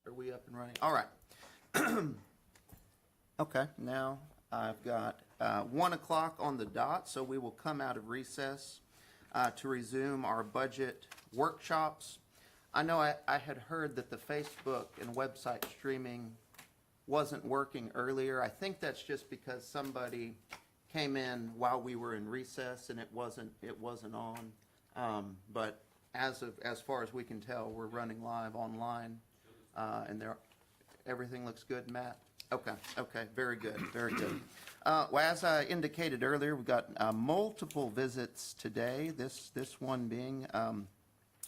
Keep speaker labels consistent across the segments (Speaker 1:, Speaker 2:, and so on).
Speaker 1: Are we up and running? All right. Okay, now I've got 1 o'clock on the dot, so we will come out of recess to resume our budget workshops. I know I had heard that the Facebook and website streaming wasn't working earlier. I think that's just because somebody came in while we were in recess and it wasn't on. But as far as we can tell, we're running live online, and everything looks good, Matt? Okay, very good, very good. Well, as I indicated earlier, we've got multiple visits today, this one being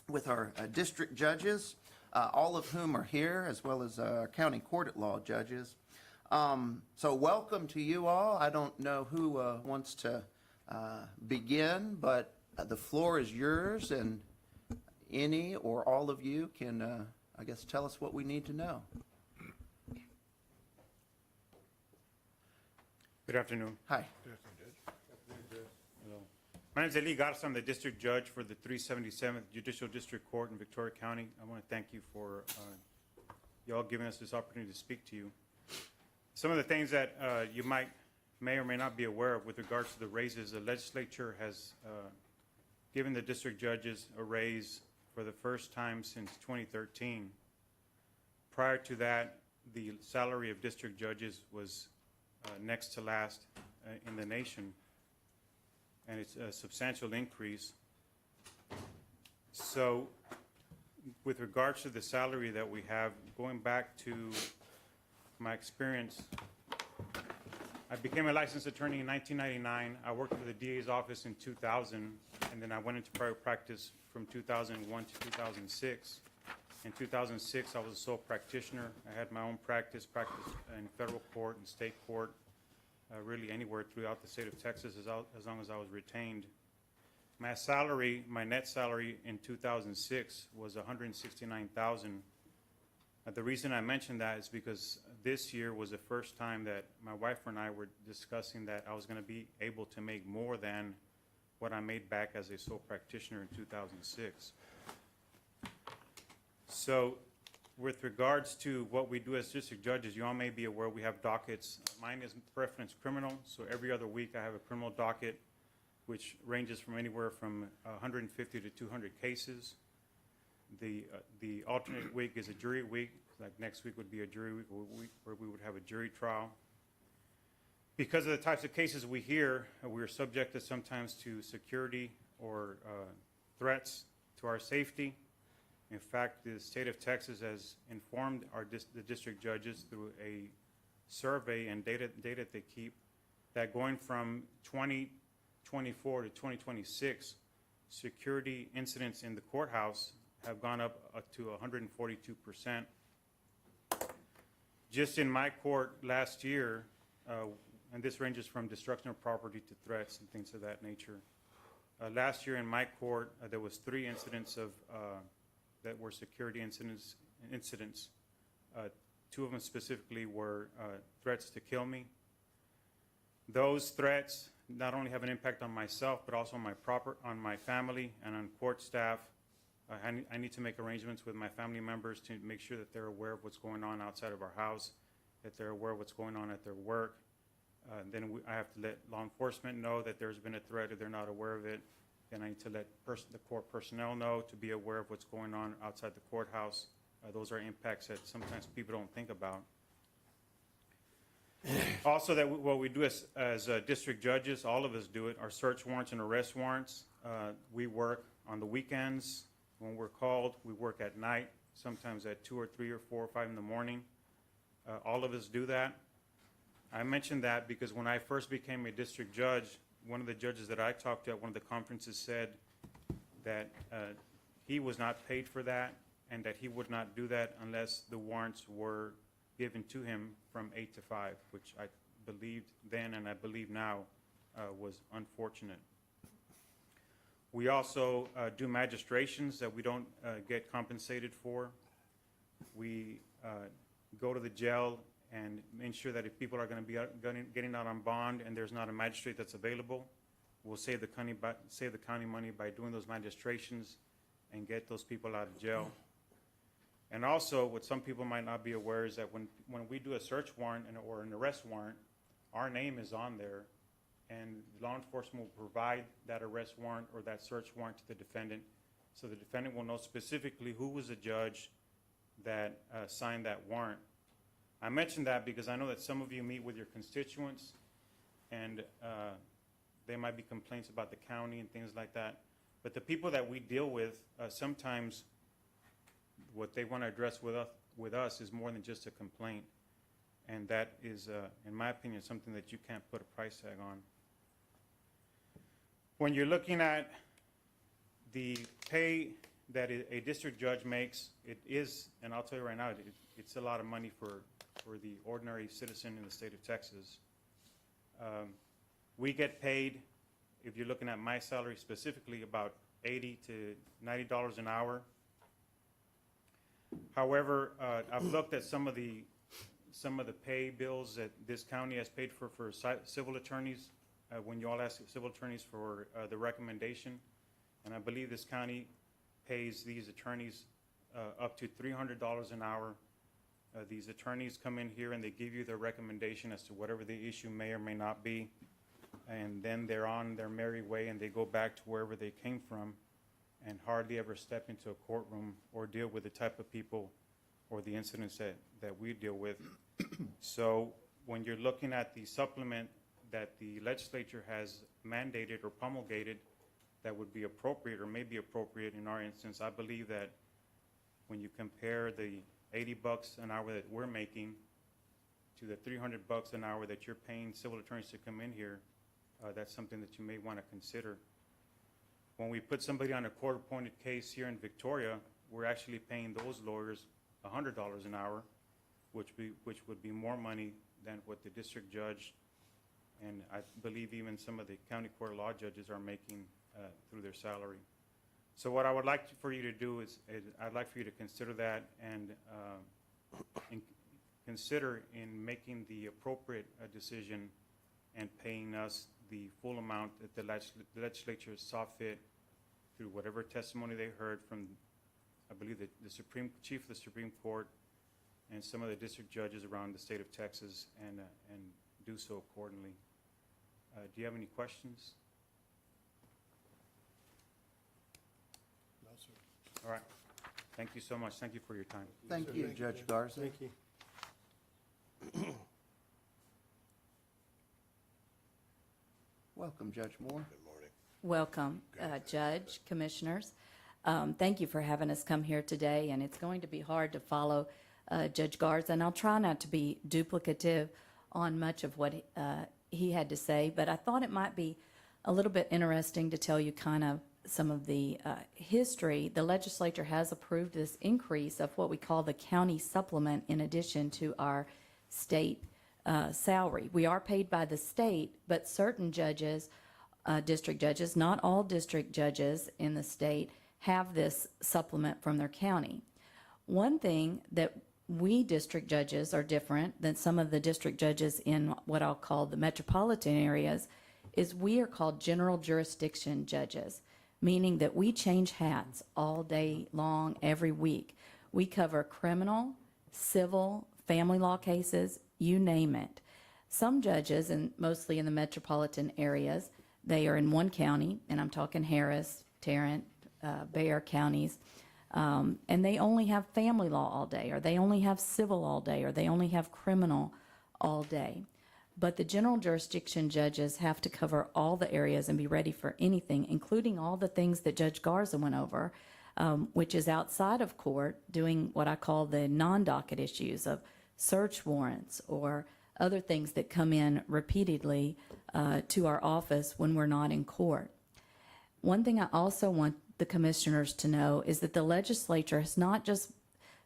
Speaker 1: with our district judges, all of whom are here, as well as county court at law judges. So welcome to you all. I don't know who wants to begin, but the floor is yours, and any or all of you can, I guess, tell us what we need to know.
Speaker 2: Good afternoon.
Speaker 1: Hi.
Speaker 2: Hello. My name is Eli Garza. I'm the district judge for the 377th Judicial District Court in Victoria County. I want to thank you for y'all giving us this opportunity to speak to you. Some of the things that you may or may not be aware of with regards to the raises, the legislature has given the district judges a raise for the first time since 2013. Prior to that, the salary of district judges was next to last in the nation, and it's a substantial increase. So with regards to the salary that we have, going back to my experience, I became a licensed attorney in 1999. I worked for the DA's office in 2000, and then I went into private practice from 2001 to 2006. In 2006, I was a sole practitioner. I had my own practice in federal court and state court, really anywhere throughout the state of Texas as long as I was retained. My salary, my net salary in 2006 was $169,000. The reason I mentioned that is because this year was the first time that my wife and I were discussing that I was going to be able to make more than what I made back as a sole practitioner in 2006. So with regards to what we do as district judges, you all may be aware we have dockets. Mine is preference criminal, so every other week I have a criminal docket, which ranges from anywhere from 150 to 200 cases. The alternate week is a jury week, like next week would be a jury week where we would have a jury trial. Because of the types of cases we hear, we are subjected sometimes to security or threats to our safety. In fact, the state of Texas has informed the district judges through a survey and data they keep that going from 2024 to 2026, security incidents in the courthouse have gone up to 142%. Just in my court last year, and this ranges from destruction of property to threats and things of that nature. Last year in my court, there was 3 incidents of that were security incidents. 2 of them specifically were threats to kill me. Those threats not only have an impact on myself, but also on my family and on court staff. I need to make arrangements with my family members to make sure that they're aware of what's going on outside of our house, that they're aware of what's going on at their work. Then I have to let law enforcement know that there's been a threat if they're not aware of it. Then I need to let the court personnel know to be aware of what's going on outside the courthouse. Those are impacts that sometimes people don't think about. Also, what we do as district judges, all of us do it, are search warrants and arrest warrants. We work on the weekends when we're called. We work at night, sometimes at 2 or 3 or 4 or 5 in the morning. All of us do that. I mentioned that because when I first became a district judge, one of the judges that I talked to at one of the conferences said that he was not paid for that and that he would not do that unless the warrants were given to him from 8 to 5, which I believed then and I believe now was unfortunate. We also do magistrations that we don't get compensated for. We go to the jail and ensure that if people are going to be getting out on bond and there's not a magistrate that's available, we'll save the county money by doing those magistrations and get those people out of jail. And also, what some people might not be aware is that when we do a search warrant or an arrest warrant, our name is on there, and law enforcement will provide that arrest warrant or that search warrant to the defendant, so the defendant will know specifically who was the judge that signed that warrant. I mention that because I know that some of you meet with your constituents, and there might be complaints about the county and things like that. But the people that we deal with, sometimes what they want to address with us is more than just a complaint. And that is, in my opinion, something that you can't put a price tag on. When you're looking at the pay that a district judge makes, it is, and I'll tell you right now, it's a lot of money for the ordinary citizen in the state of Texas. We get paid, if you're looking at my salary specifically, about $80 to $90 an hour. However, I've looked at some of the pay bills that this county has paid for civil attorneys, when you all ask civil attorneys for the recommendation, and I believe this county pays these attorneys up to $300 an hour. These attorneys come in here and they give you their recommendation as to whatever the issue may or may not be, and then they're on their merry way and they go back to wherever they came from and hardly ever step into a courtroom or deal with the type of people or the incidents that we deal with. So when you're looking at the supplement that the legislature has mandated or promulgated that would be appropriate or may be appropriate in our instance, I believe that when you compare the $80 an hour that we're making to the $300 an hour that you're paying civil attorneys to come in here, that's something that you may want to consider. When we put somebody on a court-appointed case here in Victoria, we're actually paying those lawyers $100 an hour, which would be more money than what the district judge, and I believe even some of the county court law judges are making through their salary. So what I would like for you to do is I'd like for you to consider that and consider in making the appropriate decision and paying us the full amount that the legislature saw fit through whatever testimony they heard from, I believe, the Chief of the Supreme Court and some of the district judges around the state of Texas, and do so accordingly. Do you have any questions?
Speaker 3: No, sir.
Speaker 2: All right. Thank you so much. Thank you for your time.
Speaker 1: Thank you, Judge Garza.
Speaker 3: Thank you.
Speaker 1: Welcome, Judge Moore.
Speaker 3: Good morning.
Speaker 4: Welcome, Judge, Commissioners. Thank you for having us come here today, and it's going to be hard to follow Judge Garza, and I'll try not to be duplicative on much of what he had to say, but I thought it might be a little bit interesting to tell you kind of some of the history. The legislature has approved this increase of what we call the county supplement in addition to our state salary. We are paid by the state, but certain judges, district judges, not all district judges in the state, have this supplement from their county. One thing that we district judges are different than some of the district judges in what I'll call the metropolitan areas is we are called general jurisdiction judges, meaning that we change hats all day long, every week. We cover criminal, civil, family law cases, you name it. Some judges, and mostly in the metropolitan areas, they are in one county, and I'm talking Harris, Tarrant, Bexar counties, and they only have family law all day, or they only have civil all day, or they only have criminal all day. But the general jurisdiction judges have to cover all the areas and be ready for anything, including all the things that Judge Garza went over, which is outside of court, doing what I call the non-docket issues of search warrants or other things that come in repeatedly to our office when we're not in court. One thing I also want the commissioners to know is that the legislature has not just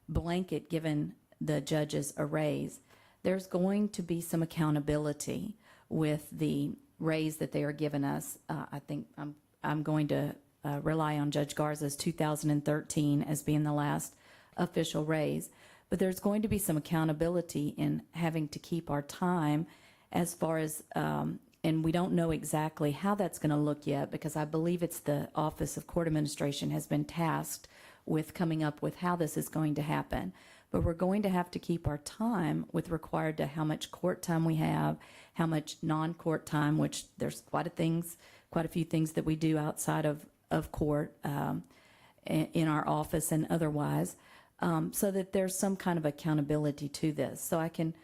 Speaker 4: blanket given the judges a raise. There's going to be some accountability with the raise that they are giving us. I think I'm going to rely on Judge Garza's 2013 as being the last official raise. But there's going to be some accountability in having to keep our time as far as, and we don't know exactly how that's going to look yet, because I believe it's the Office of Court Administration has been tasked with coming up with how this is going to happen. But we're going to have to keep our time with regard to how much court time we have, how much non-court time, which there's quite a few things that we do outside of court in our office and otherwise, so that there's some kind of accountability to this. So I can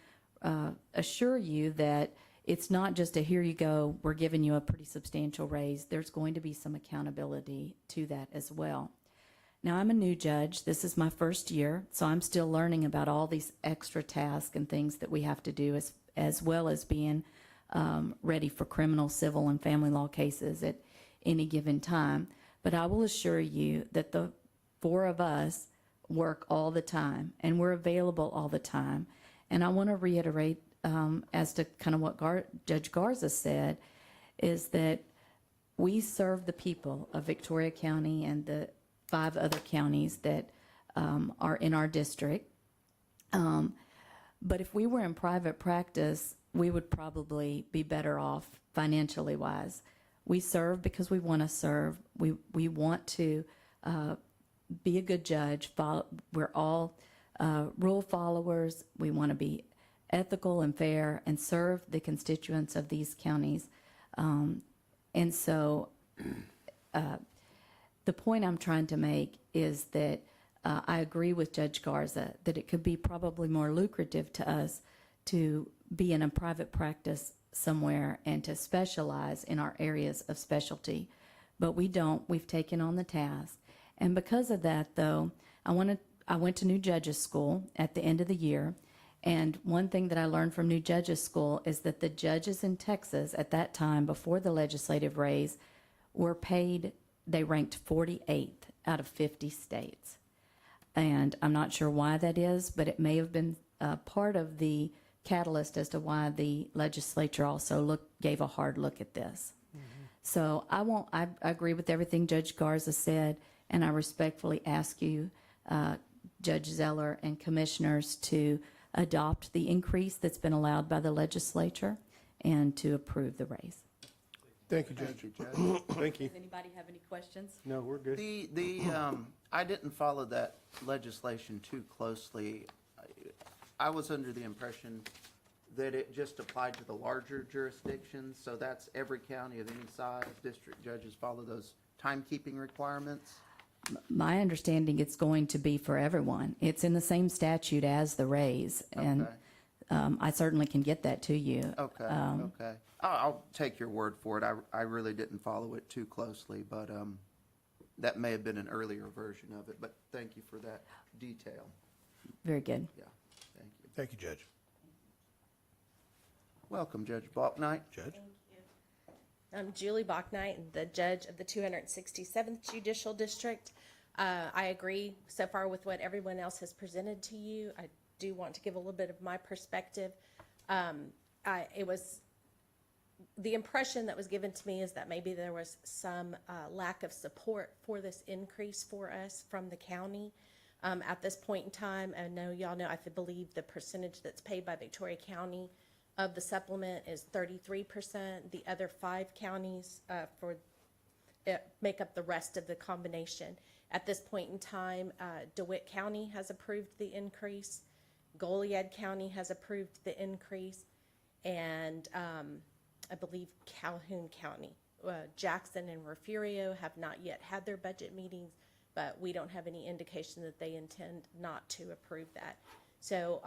Speaker 4: assure you that it's not just a here you go, we're giving you a pretty substantial raise. There's going to be some accountability to that as well. Now, I'm a new judge. This is my first year, so I'm still learning about all these extra tasks and things that we have to do, as well as being ready for criminal, civil, and family law cases at any given time. But I will assure you that the four of us work all the time, and we're available all the time. And I want to reiterate, as to kind of what Judge Garza said, is that we serve the people of Victoria County and the 5 other counties that are in our district. But if we were in private practice, we would probably be better off financially wise. We serve because we want to serve. We want to be a good judge. We're all rule followers. We want to be ethical and fair and serve the constituents of these counties. And so the point I'm trying to make is that I agree with Judge Garza that it could be probably more lucrative to us to be in a private practice somewhere and to specialize in our areas of specialty. But we don't. We've taken on the task. And because of that, though, I went to new judges school at the end of the year. And one thing that I learned from new judges school is that the judges in Texas at that time, before the legislative raise, were paid, they ranked 48th out of 50 states. And I'm not sure why that is, but it may have been part of the catalyst as to why the legislature also gave a hard look at this. So I agree with everything Judge Garza said, and I respectfully ask you, Judge Zeller and commissioners, to adopt the increase that's been allowed by the legislature and to approve the raise.
Speaker 3: Thank you, Judge.
Speaker 1: Thank you, Judge.
Speaker 3: Thank you.
Speaker 4: Does anybody have any questions?
Speaker 3: No, we're good.
Speaker 1: I didn't follow that legislation too closely. I was under the impression that it just applied to the larger jurisdictions, so that's every county of any size, district judges follow those timekeeping requirements?
Speaker 4: My understanding, it's going to be for everyone. It's in the same statute as the raise, and
Speaker 1: Okay.
Speaker 4: I certainly can get that to you.
Speaker 1: Okay, okay. I'll take your word for it. I really didn't follow it too closely, but that may have been an earlier version of it, but thank you for that detail.
Speaker 4: Very good.
Speaker 1: Yeah, thank you.
Speaker 3: Thank you, Judge.
Speaker 1: Welcome, Judge Balknight.
Speaker 3: Judge?
Speaker 5: I'm Julie Bachnight, the judge of the 267th Judicial District. I agree so far with what everyone else has presented to you. I do want to give a little bit of my perspective. It was the impression that was given to me is that maybe there was some lack of support for this increase for us from the county. At this point in time, I know y'all know, I believe the percentage that's paid by Victoria County of the supplement is 33%. The other 5 counties make up the rest of the combination. At this point in time, DeWitt County has approved the increase. Goliad County has approved the increase. And I believe Calhoun County. Jackson and Refugio have not yet had their budget meetings, but we don't have any indication that they intend not to approve that. So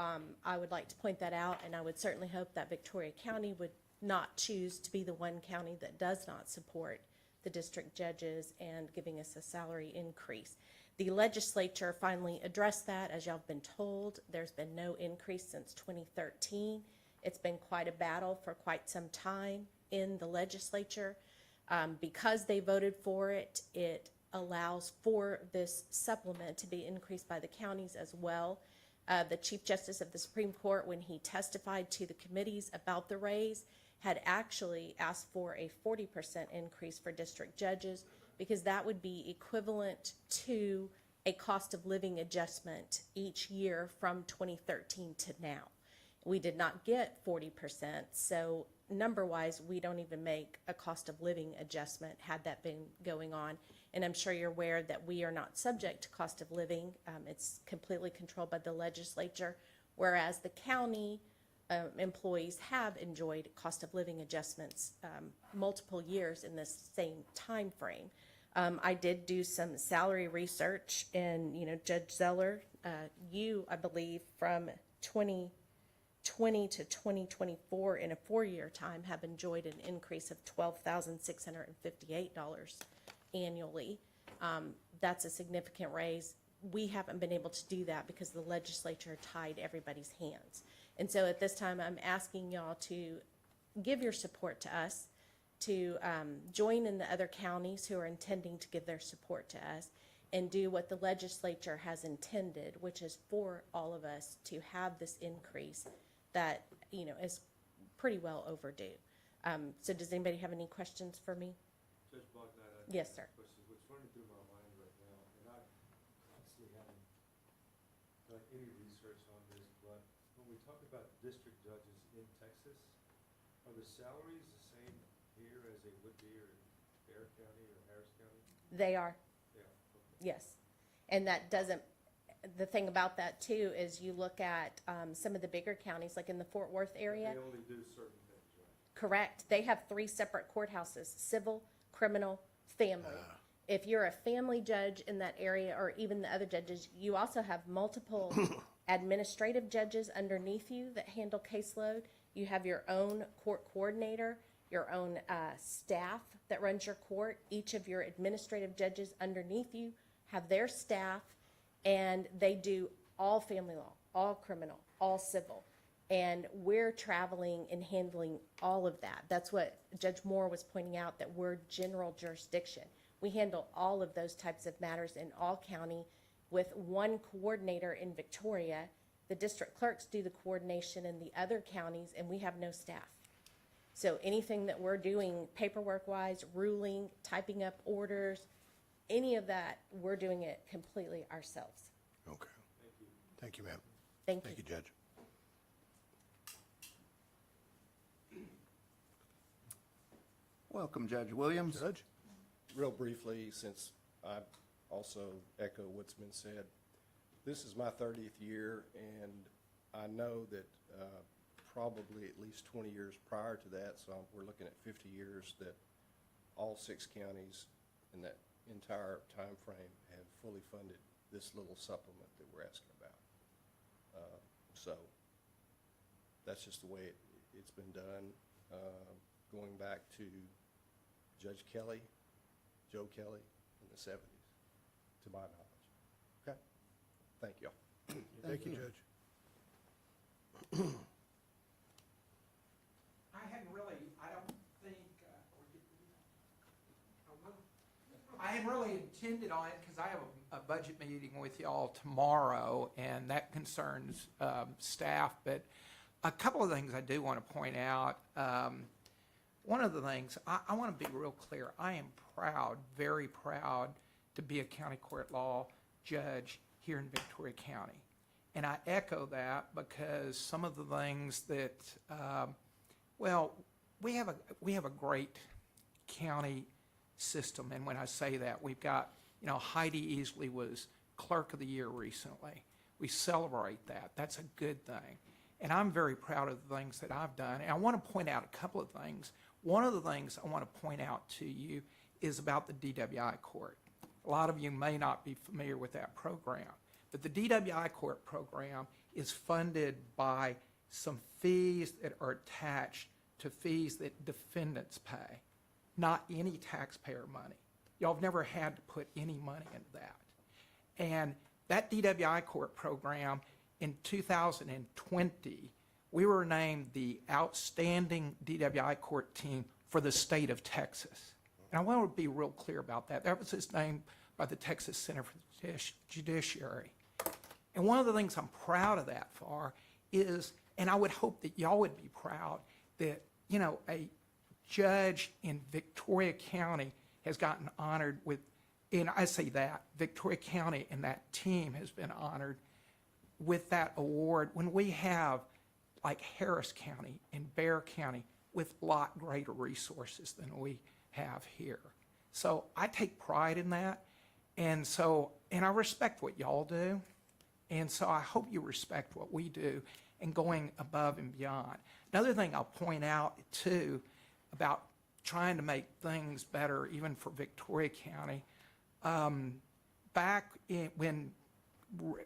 Speaker 5: I would like to point that out, and I would certainly hope that Victoria County would not choose to be the one county that does not support the district judges and giving us a salary increase. The legislature finally addressed that. As y'all have been told, there's been no increase since 2013. It's been quite a battle for quite some time in the legislature. Because they voted for it, it allows for this supplement to be increased by the counties as well. The Chief Justice of the Supreme Court, when he testified to the committees about the raise, had actually asked for a 40% increase for district judges, because that would be equivalent to a cost of living adjustment each year from 2013 to now. We did not get 40%, so number-wise, we don't even make a cost of living adjustment had that been going on. And I'm sure you're aware that we are not subject to cost of living. It's completely controlled by the legislature, whereas the county employees have enjoyed cost of living adjustments multiple years in this same time frame. I did do some salary research, and, Judge Zeller, you, I believe, from 2020 to 2024 in a 4-year time have enjoyed an increase of $12,658 annually. That's a significant raise. We haven't been able to do that because the legislature tied everybody's hands. And so at this time, I'm asking y'all to give your support to us, to join in the other counties who are intending to give their support to us, and do what the legislature has intended, which is for all of us to have this increase that, is pretty well overdue. So does anybody have any questions for me?
Speaker 6: Judge Bogdan,
Speaker 5: Yes, sir.
Speaker 6: Question, what's running through my mind right now, and I honestly haven't done any research on this, but when we talk about district judges in Texas, are the salaries the same here as they would be in Bexar County or Harris County?
Speaker 5: They are,
Speaker 6: Yeah, okay.
Speaker 5: yes. And that doesn't, the thing about that too is you look at some of the bigger counties, like in the Fort Worth area.
Speaker 6: They only do certain things, right?
Speaker 5: Correct. They have 3 separate courthouses: civil, criminal, family. If you're a family judge in that area, or even the other judges, you also have multiple administrative judges underneath you that handle caseload. You have your own court coordinator, your own staff that runs your court. Each of your administrative judges underneath you have their staff, and they do all family law, all criminal, all civil. And we're traveling and handling all of that. That's what Judge Moore was pointing out, that we're general jurisdiction. We handle all of those types of matters in all county with one coordinator in Victoria. The district clerks do the coordination in the other counties, and we have no staff. So anything that we're doing paperwork-wise, ruling, typing up orders, any of that, we're doing it completely ourselves.
Speaker 3: Okay. Thank you, ma'am.
Speaker 5: Thank
Speaker 3: Thank
Speaker 5: you.
Speaker 3: you, Judge.
Speaker 1: Welcome, Judge Williams.
Speaker 3: Judge?
Speaker 7: Real briefly, since I also echo what's been said, this is my 30th year, and I know that probably at least 20 years prior to that, so we're looking at 50 years, that all 6 counties in that entire time frame have fully funded this little supplement that we're asking about. So that's just the way it's been done, going back to Judge Kelly, Joe Kelly in the 70s, to my knowledge. Okay? Thank you.
Speaker 3: Thank you, Judge.
Speaker 8: I hadn't really intended on it because I have a budget meeting with y'all tomorrow, and that concerns staff. But a couple of things I do want to point out. One of the things, I want to be real clear. I am proud, very proud, to be a county court law judge here in Victoria County. And I echo that because some of the things that, we have a great county system. And when I say that, we've got, Heidi Easley was Clerk of the Year recently. We celebrate that. That's a good thing. And I'm very proud of the things that I've done. And I want to point out a couple of things. One of the things I want to point out to you is about the DWI court. A lot of you may not be familiar with that program, but the DWI court program is funded by some fees that are attached to fees that defendants pay, not any taxpayer money. Y'all have never had to put any money into that. And that DWI court program, in 2020, we were named the outstanding DWI court team for the state of Texas. And I want to be real clear about that. That was just named by the Texas Center for the Judiciary. And one of the things I'm proud of that for is, and I would hope that y'all would be proud, that, a judge in Victoria County has gotten honored with, and I say that, Victoria County and that team has been honored with that award when we have, like Harris County and Bexar County, with a lot greater resources than we have here. So I take pride in that. And I respect what y'all do. And so I hope you respect what we do and going above and beyond. Another thing I'll point out too about trying to make things better even for Victoria County, when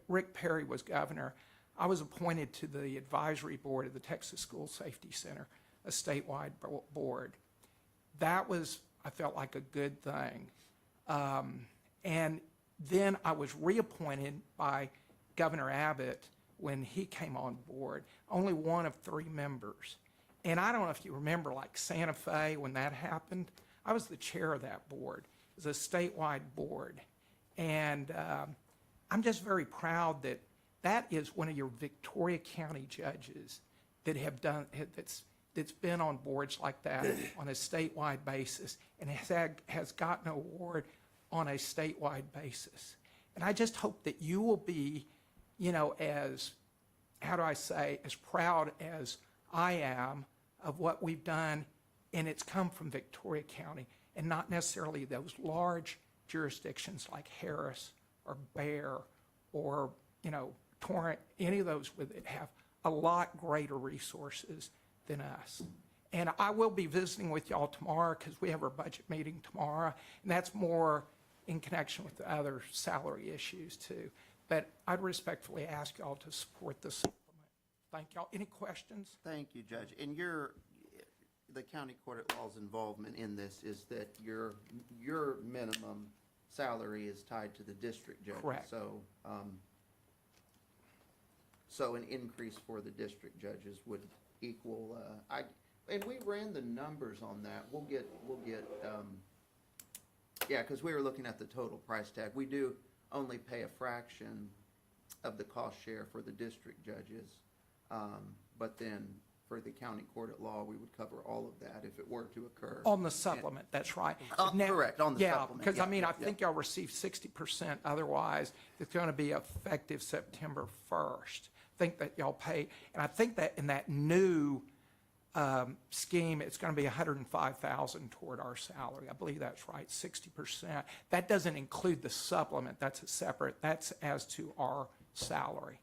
Speaker 8: Rick Perry was governor, I was appointed to the advisory board of the Texas School Safety Center, a statewide board. That was, I felt like a good thing. And then I was reappointed by Governor Abbott when he came on board, only one of 3 members. And I don't know if you remember, like Santa Fe, when that happened, I was the chair of that board. It was a statewide board. And I'm just very proud that that is one of your Victoria County judges that have done, that's been on boards like that on a statewide basis and has gotten an award on a statewide basis. And I just hope that you will be, as, how do I say, as proud as I am of what we've done, and it's come from Victoria County and not necessarily those large jurisdictions like Harris or Bear or, Torrent, any of those that have a lot greater resources than us. And I will be visiting with y'all tomorrow because we have our budget meeting tomorrow, and that's more in connection with the other salary issues too. But I'd respectfully ask y'all to support this supplement. Thank y'all. Any questions?
Speaker 1: Thank you, Judge. And the county court at law's involvement in this is that your minimum salary is tied to the district judge.
Speaker 8: Correct.
Speaker 1: So an increase for the district judges would equal, and we ran the numbers on that. We'll get, yeah, because we were looking at the total price tag. We do only pay a fraction of the cost share for the district judges. But then for the county court at law, we would cover all of that if it were to occur.
Speaker 8: On the supplement, that's right.
Speaker 1: Correct, on the supplement.
Speaker 8: Yeah, because
Speaker 1: Yeah,
Speaker 8: I
Speaker 1: yeah.
Speaker 8: think y'all receive 60%, otherwise it's going to be effective September 1st. I think that y'all pay, and I think that in that new scheme, it's going to be $105,000 toward our salary. I believe that's right, 60%. That doesn't include the supplement. That's a separate, that's as to our salary.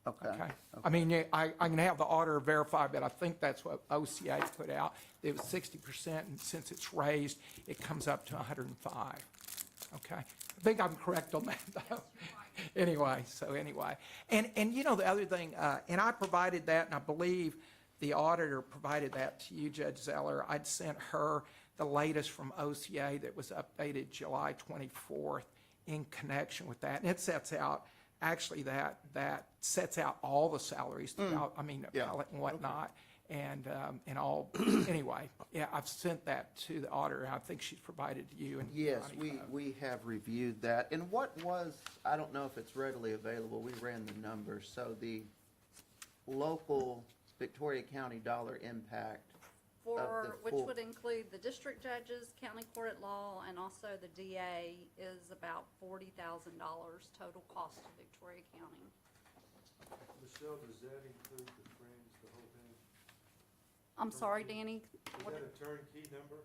Speaker 8: Okay. I mean, I can have the auditor verify, but I think that's what OCA put out. It was 60%, and since it's raised, it comes up to 105. Okay. I think I'm correct on that, though. Anyway, and the other thing, and I provided that, and I believe the auditor provided that to you, Judge Zeller. I'd sent her the latest from OCA that was updated July 24th in connection with that, and it sets out. Actually, that sets out all the salaries throughout,
Speaker 1: Yeah.
Speaker 8: appellate and whatnot, and all, anyway, yeah, I've sent that to the auditor, and I think she's provided to you. And
Speaker 1: Yes,
Speaker 8: Connie.
Speaker 1: we have reviewed that. And what was, I don't know if it's readily available, we ran the numbers. So the local Victoria County dollar impact
Speaker 9: Which
Speaker 1: full-
Speaker 9: would include the district judges, county court at law, and also the DA is about $40,000 total cost to Victoria County.
Speaker 6: Michelle, does that include the fringe, the whole thing?
Speaker 9: I'm sorry, Danny?
Speaker 6: Is
Speaker 9: What
Speaker 6: that
Speaker 9: did-
Speaker 6: a turnkey number?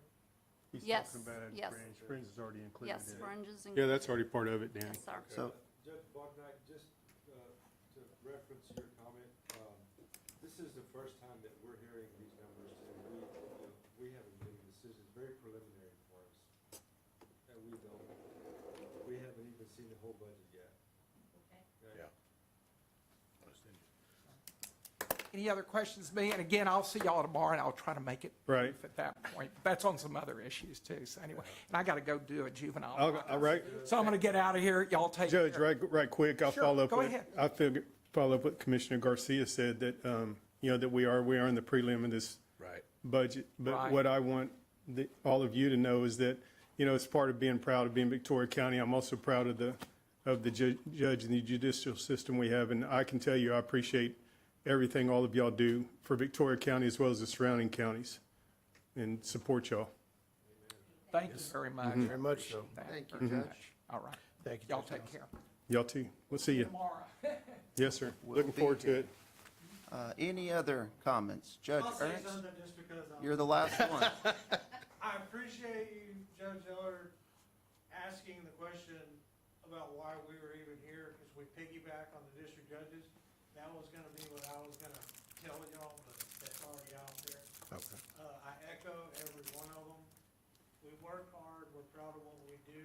Speaker 10: He's
Speaker 9: Yes,
Speaker 10: talking about
Speaker 9: yes.
Speaker 10: Fringe. Fringe is already included
Speaker 9: Yes,
Speaker 10: in it.
Speaker 9: fringes.
Speaker 10: Yeah, that's already part of it, Danny.
Speaker 9: Yes, sir.
Speaker 1: So,
Speaker 6: Judge Bognight, just to reference your comment, this is the first time that we're hearing these numbers, and we haven't made decisions, very preliminary for us. And we haven't even seen the whole budget yet. Okay?
Speaker 3: Yeah.
Speaker 8: Any other questions, me? And again, I'll see y'all tomorrow, and I'll try to make it
Speaker 10: Right.
Speaker 8: brief at that point. That's on some other issues too, so anyway. And I got to go do a juvenile.
Speaker 10: All right,
Speaker 8: So I'm going to get out of here. Y'all take care.
Speaker 10: Judge, right quick, I'll
Speaker 8: Sure,
Speaker 10: follow up.
Speaker 8: go
Speaker 10: with-
Speaker 8: ahead.
Speaker 10: I follow up what Commissioner Garcia said, that, that we are in the prelim of this
Speaker 3: Right.
Speaker 10: budget. But
Speaker 8: Right.
Speaker 10: what I want all of you to know is that, as part of being proud of being Victoria County, I'm also proud of the judge and the judicial system we have. And I can tell you, I appreciate everything all of y'all do for Victoria County as well as the surrounding counties, and support y'all.
Speaker 8: Thank you very much.
Speaker 3: Very much so.
Speaker 8: That
Speaker 1: Thank you,
Speaker 8: very
Speaker 1: Judge.
Speaker 8: much. All right.
Speaker 3: Thank you,
Speaker 8: Y'all
Speaker 3: Judge
Speaker 8: take
Speaker 3: Nelson.
Speaker 8: care.
Speaker 10: Y'all too. We'll see you.
Speaker 8: Tomorrow.
Speaker 10: Yes, sir.
Speaker 1: We'll
Speaker 10: Looking
Speaker 1: be
Speaker 10: forward to
Speaker 1: here.
Speaker 10: it.
Speaker 1: Any other comments? Judge
Speaker 6: I'll say
Speaker 1: Ernst,
Speaker 6: something just because
Speaker 1: you're the last one.
Speaker 6: I appreciate you, Judge Eller, asking the question about why we were even here, because we piggyback on the district judges. That was gonna be what I was gonna tell y'all, but that's already out there.
Speaker 3: Okay.
Speaker 6: I echo every one of them. We work hard, we're proud of what we do.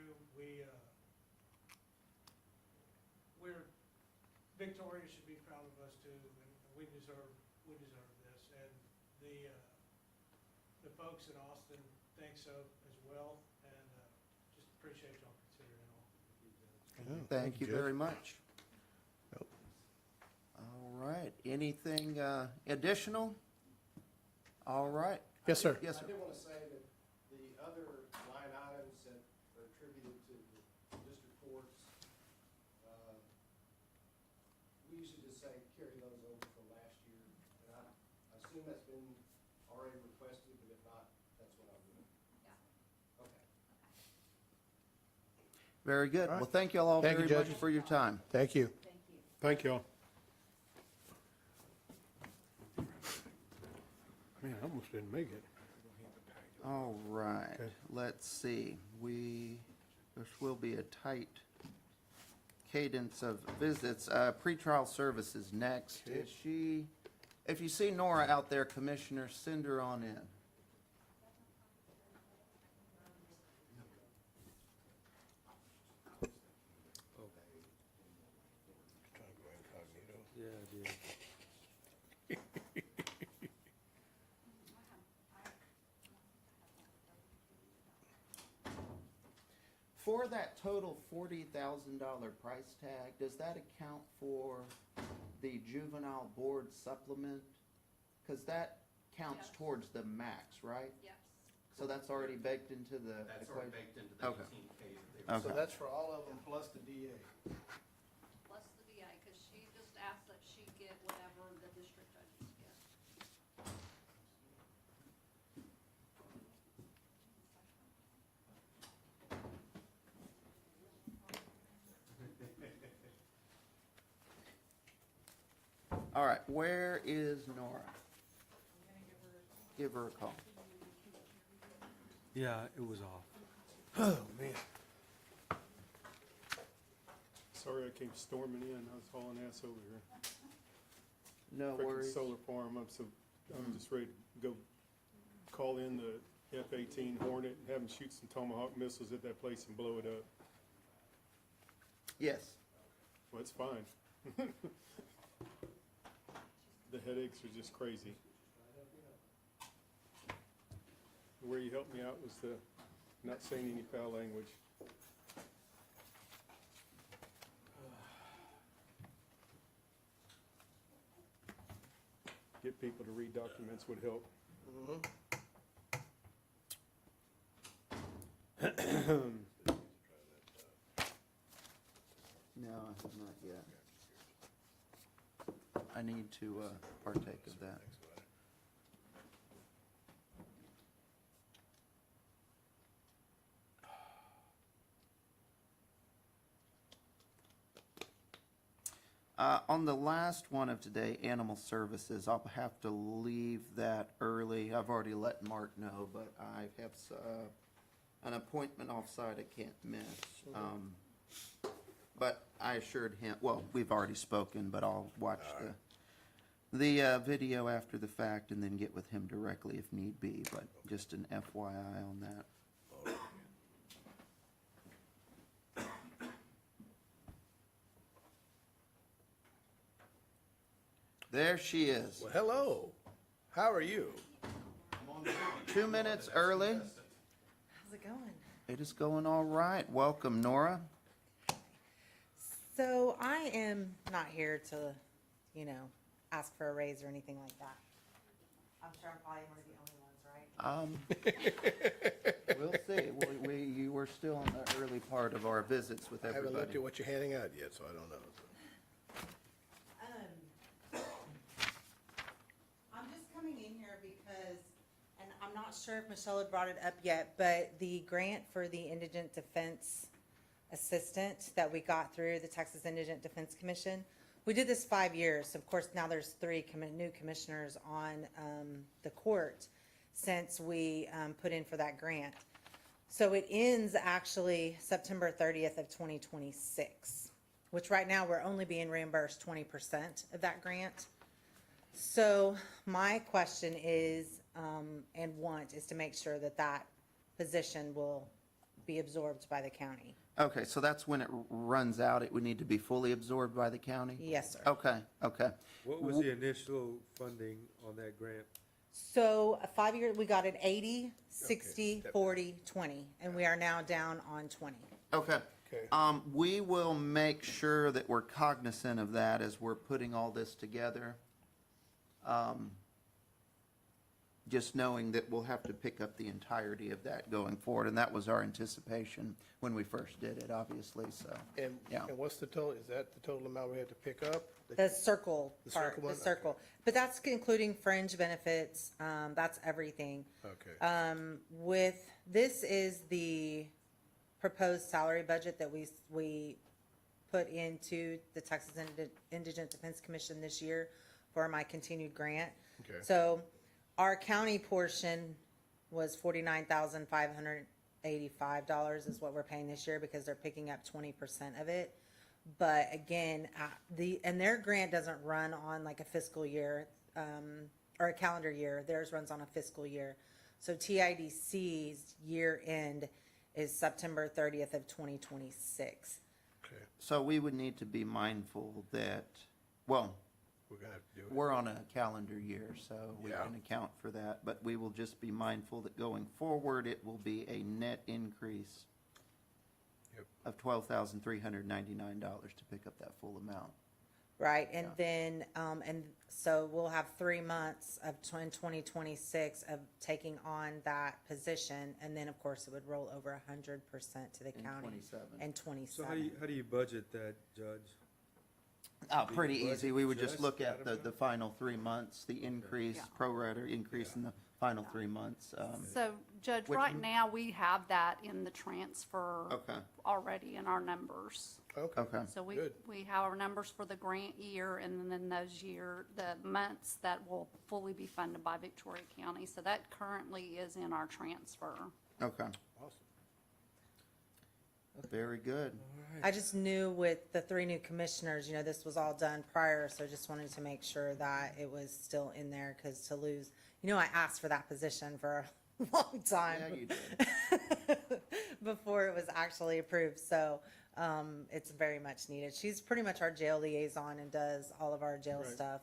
Speaker 6: Victoria should be proud of us too, and we deserve this. And the folks in Austin think so as well, and just appreciate y'all considering all.
Speaker 1: Thank you
Speaker 3: Judge.
Speaker 1: very much.
Speaker 3: Nope.
Speaker 1: All right, anything additional? All right.
Speaker 3: Yes, sir.
Speaker 1: Yes,
Speaker 7: I
Speaker 1: sir.
Speaker 7: do want to say that the other line items that are attributed to the district courts, we usually just say carry those over from last year. And I assume that's been already requested, but if not, that's what I'm doing. Okay.
Speaker 1: Very good.
Speaker 3: All right.
Speaker 1: Well, thank you all
Speaker 3: Thank you,
Speaker 1: very much
Speaker 3: judges.
Speaker 1: for your time.
Speaker 3: Thank you.
Speaker 10: Thank y'all. Man, I almost didn't make it.
Speaker 1: All right,
Speaker 3: Okay.
Speaker 1: let's see. This will be a tight cadence of visits. Pretrial services next.
Speaker 3: Okay.
Speaker 1: Is she, if you see Nora out there, Commissioner, send her on in. For that total $40,000 price tag, does that account for the juvenile board supplement? Because that counts
Speaker 9: Yes.
Speaker 1: towards the max, right?
Speaker 9: Yes.
Speaker 1: So that's already baked into the
Speaker 11: That's already
Speaker 1: equation?
Speaker 11: baked into the
Speaker 1: Okay.
Speaker 11: 18K that they were.
Speaker 3: So
Speaker 1: Okay.
Speaker 3: that's for all of them plus the DA.
Speaker 9: Plus the DA, because she just asked that she get whatever the district judges get.
Speaker 1: All right, where is Nora? Give her a call.
Speaker 6: Yeah, it was off.
Speaker 3: Oh, man.
Speaker 10: Sorry I came storming in. I was hauling ass over here.
Speaker 1: No
Speaker 10: Freaking
Speaker 1: worries.
Speaker 10: solar farm. I'm just ready to go call in the F-18 Hornet and have them shoot some Tomahawk missiles at that place and blow it up.
Speaker 1: Yes.
Speaker 10: Well, it's fine. The headaches are just crazy. Where you helped me out was the not saying any foul language. Get people to read documents would help.
Speaker 1: No, I have not yet. I need to partake of that. On the last one of today, animal services, I'll have to leave that early. I've already let Mark know, but I have an appointment offsite I can't miss. But I assured him, well, we've already spoken, but I'll watch the video after the fact and then get with him directly if need be, but just an FYI on that. There she is.
Speaker 3: Well, hello. How are you?
Speaker 1: 2 minutes early.
Speaker 12: How's it going?
Speaker 1: It is going all right. Welcome, Nora.
Speaker 12: So I am not here to, ask for a raise or anything like that. I'm sure I'm probably one of the only ones, right?
Speaker 1: We'll see. You were still in the early part of our visits with
Speaker 3: I haven't looked
Speaker 1: everybody.
Speaker 3: at what you're handing out yet, so I don't know.
Speaker 12: I'm just coming in here because, and I'm not sure if Michelle had brought it up yet, but the grant for the Indigent Defense Assistant that we got through the Texas Indigent Defense Commission, we did this 5 years. Of course, now there's three new commissioners on the court since we put in for that grant. So it ends actually September 30th of 2026, which right now we're only being reimbursed 20% of that grant. So my question is, and want, is to make sure that that position will be absorbed by the county.
Speaker 1: Okay, so that's when it runs out, it would need to be fully absorbed by the county?
Speaker 12: Yes, sir.
Speaker 1: Okay, okay.
Speaker 6: What was the initial funding on that grant?
Speaker 12: So a 5 year, we got it 80, 60, 40, 20, and we are now down on 20.
Speaker 1: Okay.
Speaker 3: Okay.
Speaker 1: We will make sure that we're cognizant of that as we're putting all this together. Just knowing that we'll have to pick up the entirety of that going forward, and that was our anticipation when we first did it, obviously, so.
Speaker 3: And,
Speaker 1: Yeah.
Speaker 3: and what's the total, is that the total amount we had to pick up?
Speaker 12: The circle
Speaker 3: The
Speaker 12: part,
Speaker 3: circle
Speaker 12: the
Speaker 3: one?
Speaker 12: circle. But that's including fringe benefits, that's everything.
Speaker 3: Okay.
Speaker 12: With, this is the proposed salary budget that we put into the Texas Indigent Defense Commission this year for my continued grant.
Speaker 3: Okay.
Speaker 12: So our county portion was $49,585 is what we're paying this year because they're picking up 20% of it. But again, and their grant doesn't run on like a fiscal year, or a calendar year. Theirs runs on a fiscal year. So TIDC's year end is September 30th of 2026.
Speaker 3: Okay.
Speaker 1: So we would need to be mindful that, well,
Speaker 3: We're gonna have to do it.
Speaker 1: we're on a calendar year, so we
Speaker 3: Yeah.
Speaker 1: can account for that, but we will just be mindful that going forward, it will be a net increase
Speaker 3: Yep.
Speaker 1: of $12,399 to pick up that full amount.
Speaker 12: Right, and
Speaker 1: Yeah.
Speaker 12: then, and so we'll have 3 months of 2026 of taking on that position, and then, of course, it would roll over 100% to the
Speaker 1: In
Speaker 12: county.
Speaker 1: 27.
Speaker 12: And
Speaker 6: So
Speaker 12: 27.
Speaker 6: how do you budget that, Judge?
Speaker 1: Pretty
Speaker 6: budget
Speaker 1: easy. We would just
Speaker 6: just
Speaker 1: look
Speaker 6: that
Speaker 1: at the
Speaker 6: amount?
Speaker 1: final 3 months, the increase,
Speaker 9: Yeah.
Speaker 1: pro rata increase in the final 3 months.
Speaker 9: So, Judge,
Speaker 1: Which-
Speaker 9: right now, we have that in the transfer
Speaker 1: Okay,
Speaker 9: already in our numbers.
Speaker 3: Okay.
Speaker 1: okay.
Speaker 9: So
Speaker 3: Good.
Speaker 9: we have our numbers for the grant year and then those the months that will fully be funded by Victoria County. So that currently is in our transfer.
Speaker 1: Okay,
Speaker 3: Awesome.
Speaker 1: very good.
Speaker 12: I just knew with the 3 new commissioners, this was all done prior, so just wanted to make sure that it was still in there, because to lose, I asked for that position for a long time.
Speaker 1: Yeah, you did.
Speaker 12: Before it was actually approved, so it's very much needed. She's pretty much our jail liaison and does all of our jail
Speaker 3: Right.
Speaker 12: stuff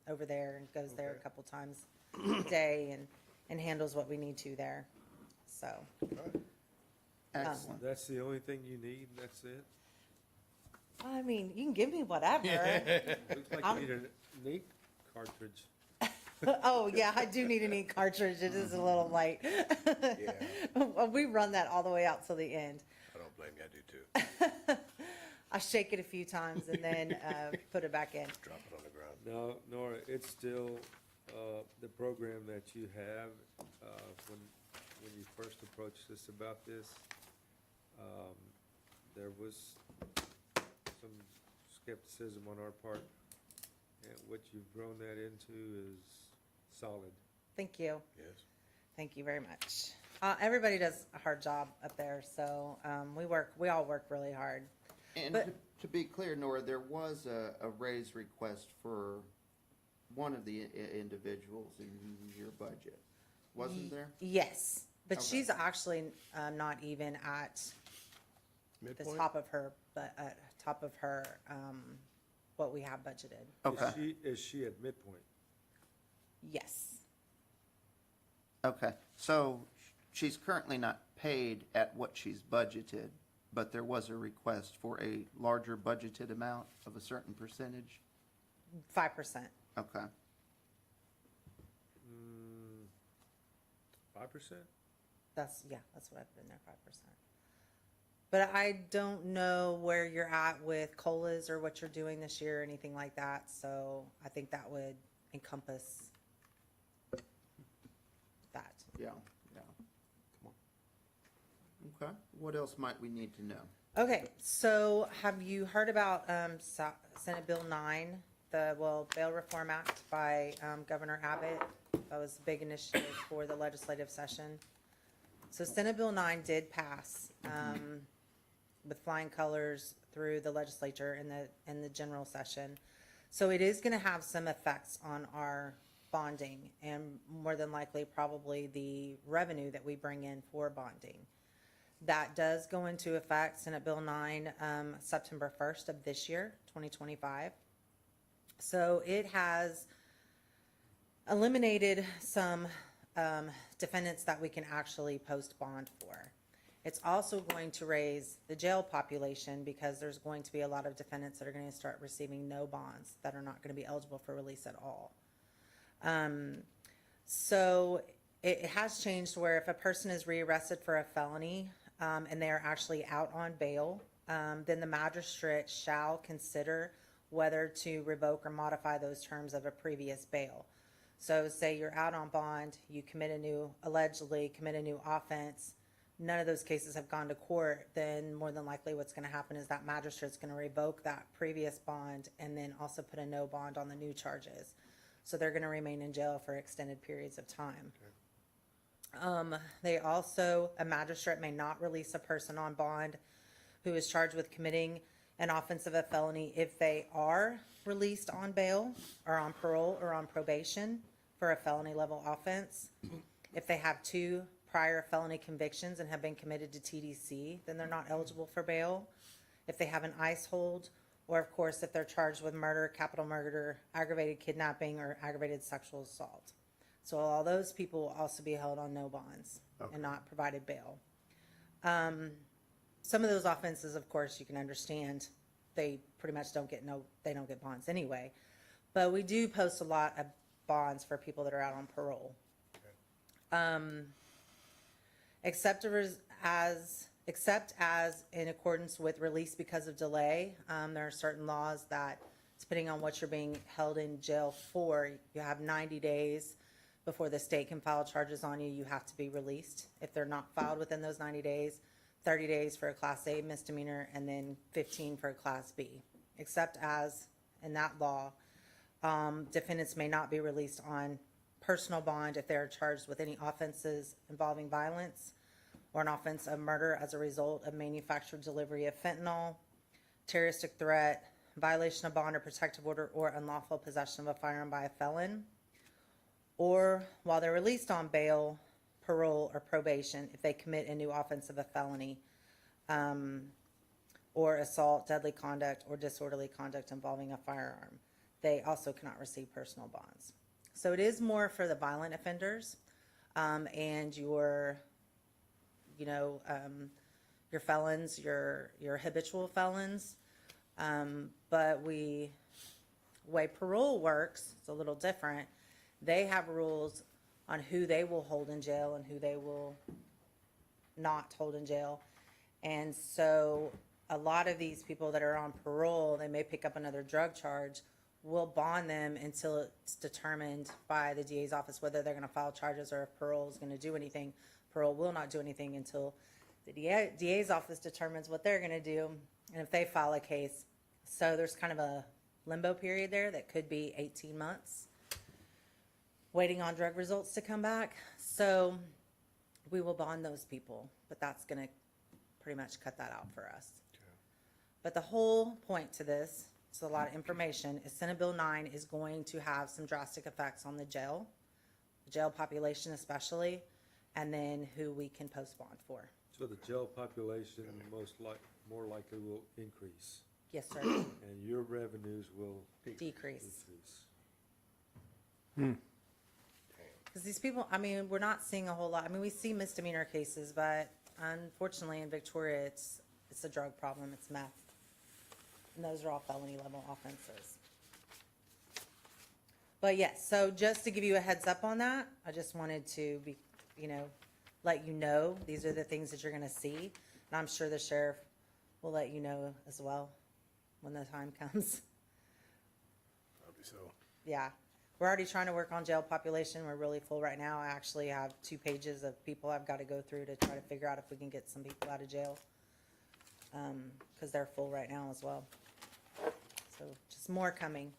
Speaker 12: over there, and goes there a
Speaker 3: Okay.
Speaker 12: couple times a day and handles what we need to there, so.
Speaker 3: All right.
Speaker 1: Excellent.
Speaker 6: That's the only thing you need, that's it?
Speaker 12: I mean, you can give me whatever.
Speaker 6: Looks like
Speaker 12: I'm-
Speaker 6: you need a neat cartridge.
Speaker 12: Oh, yeah, I do need a neat cartridge. It is a little light.
Speaker 3: Yeah,
Speaker 12: Well, we run that all the way out till the end.
Speaker 3: I don't blame you, I do too.
Speaker 12: I shake it a few times and then put it back in.
Speaker 3: Drop it on the ground.
Speaker 6: No, Nora, it's still, the program that you have, when you first approached us about this, there was some skepticism on our part. And what you've grown that into is solid.
Speaker 12: Thank you.
Speaker 3: Yes.
Speaker 12: Thank you very much. Everybody does a hard job up there, so we all work really hard.
Speaker 1: And
Speaker 12: But-
Speaker 1: to be clear, Nora, there was a raise request for one of the individuals in your budget, wasn't there?
Speaker 12: Yes, but
Speaker 1: Okay.
Speaker 12: she's actually not even at the
Speaker 3: Midpoint?
Speaker 12: top of her, what we have budgeted.
Speaker 1: Okay,
Speaker 6: Is she at midpoint?
Speaker 12: Yes.
Speaker 1: okay. So she's currently not paid at what she's budgeted, but there was a request for a larger budgeted amount of a certain percentage?
Speaker 12: 5%.
Speaker 1: Okay,
Speaker 6: 5%?
Speaker 12: That's what I've been there, 5%. But I don't know where you're at with COLAs or what you're doing this year or anything like that, so I think that would encompass that.
Speaker 1: yeah, yeah. Okay, what else might we need to know?
Speaker 12: Okay, so have you heard about Senate Bill 9, the Bail Reform Act by Governor Abbott? That was a big initiative for the legislative session. So Senate Bill 9 did pass with flying colors through the legislature in the general session. So it is going to have some effects on our bonding and more than likely probably the revenue that we bring in for bonding. That does go into effect, Senate Bill 9, September 1st of this year, 2025. So it has eliminated some defendants that we can actually post bond for. It's also going to raise the jail population because there's going to be a lot of defendants that are going to start receiving no bonds that are not going to be eligible for release at all. So it has changed where if a person is rearrested for a felony and they are actually out on bail, then the magistrate shall consider whether to revoke or modify those terms of a previous bail. So say you're out on bond, you allegedly commit a new offense, none of those cases have gone to court, then more than likely what's going to happen is that magistrate's going to revoke that previous bond and then also put a no bond on the new charges. So they're going to remain in jail for extended periods of time. A magistrate may not release a person on bond who is charged with committing an offense of a felony if they are released on bail or on parole or on probation for a felony level offense. If they have 2 prior felony convictions and have been committed to TDC, then they're not eligible for bail. If they have an ICE hold, or of course, if they're charged with murder, capital murder, aggravated kidnapping, or aggravated sexual assault. So all those people will also be held on no bonds and not provided bail. Some of those offenses, of course, you can understand, they pretty much don't get bonds anyway. But we do post a lot of bonds for people that are out on parole. Except as in accordance with release because of delay, there are certain laws that, depending on what you're being held in jail for, you have 90 days before the state can file charges on you, you have to be released. If they're not filed within those 90 days, 30 days for a Class A misdemeanor, and then 15 for a Class B. Except as, in that law, defendants may not be released on personal bond if they are charged with any offenses involving violence or an offense of murder as a result of manufactured delivery of fentanyl, terroristic threat, violation of bond or protective order, or unlawful possession of a firearm by a felon, or while they're released on bail, parole, or probation if they commit a new offense of a felony, or assault, deadly conduct, or disorderly conduct involving a firearm. They also cannot receive personal bonds. So it is more for the violent offenders and your felons, your habitual felons. But the way parole works, it's a little different. They have rules on who they will hold in jail and who they will not hold in jail. And so a lot of these people that are on parole, they may pick up another drug charge. We'll bond them until it's determined by the DA's office whether they're going to file charges or if parole is going to do anything. Parole will not do anything until the DA's office determines what they're going to do and if they file a case. So there's kind of a limbo period there that could be 18 months waiting on drug results to come back. So we will bond those people, but that's going to pretty much cut that out for us. But the whole point to this, it's a lot of information, is Senate Bill 9 is going to have some drastic effects on the jail population especially, and then who we can post bond for.
Speaker 6: So the jail population more likely will increase,
Speaker 12: Yes, sir.
Speaker 6: and your revenues will
Speaker 12: Decrease.
Speaker 6: decrease.
Speaker 12: Because these people, we're not seeing a whole lot. We see misdemeanor cases, but unfortunately in Victoria, it's a drug problem. It's meth. And those are all felony level offenses. But yes, so just to give you a heads up on that, I just wanted to let you know, these are the things that you're going to see. And I'm sure the sheriff will let you know as well when the time comes.
Speaker 3: Probably so.
Speaker 12: Yeah. we're already trying to work on jail population. We're really full right now. I actually have 2 pages of people I've got to go through to try to figure out if we can get some people out of jail. Because they're full right now as well. So just more coming,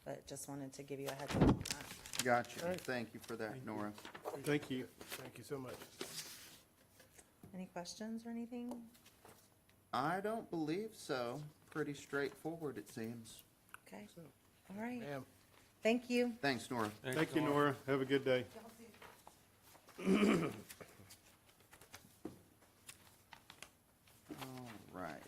Speaker 12: but just wanted to give you a heads up on that.
Speaker 1: Gotcha. Thank you for that, Nora.
Speaker 10: Thank you.
Speaker 3: Thank you so much.
Speaker 12: Any questions or anything?
Speaker 1: I don't believe so. Pretty straightforward, it seems.
Speaker 12: Okay, all right.
Speaker 3: Ma'am.
Speaker 12: Thank you.
Speaker 1: Thanks, Nora.
Speaker 10: Thank you, Nora. Have a good day.
Speaker 1: All right.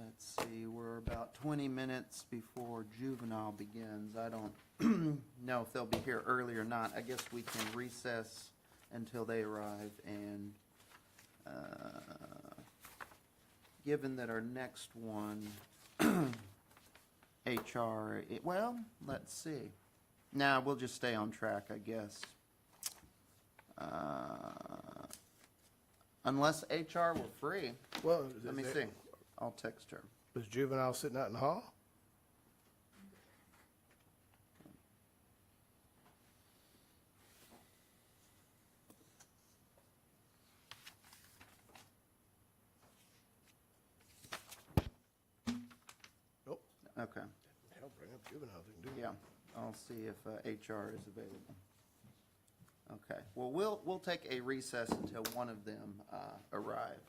Speaker 1: Let's see, we're about 20 minutes before juvenile begins. I don't know if they'll be here early or not. I guess we can recess until they arrive, and given that our next one, HR, well, let's see. Nah, we'll just stay on track, I guess. Unless HR were free.
Speaker 3: Well,
Speaker 1: Let me see. I'll text her.
Speaker 3: Was juvenile sitting out in the hall? Nope.
Speaker 1: Okay.
Speaker 3: Hell, bring up juveniles, we can do it.
Speaker 1: Yeah, I'll see if HR is available. Okay, well, we'll take a recess until one of them arrive.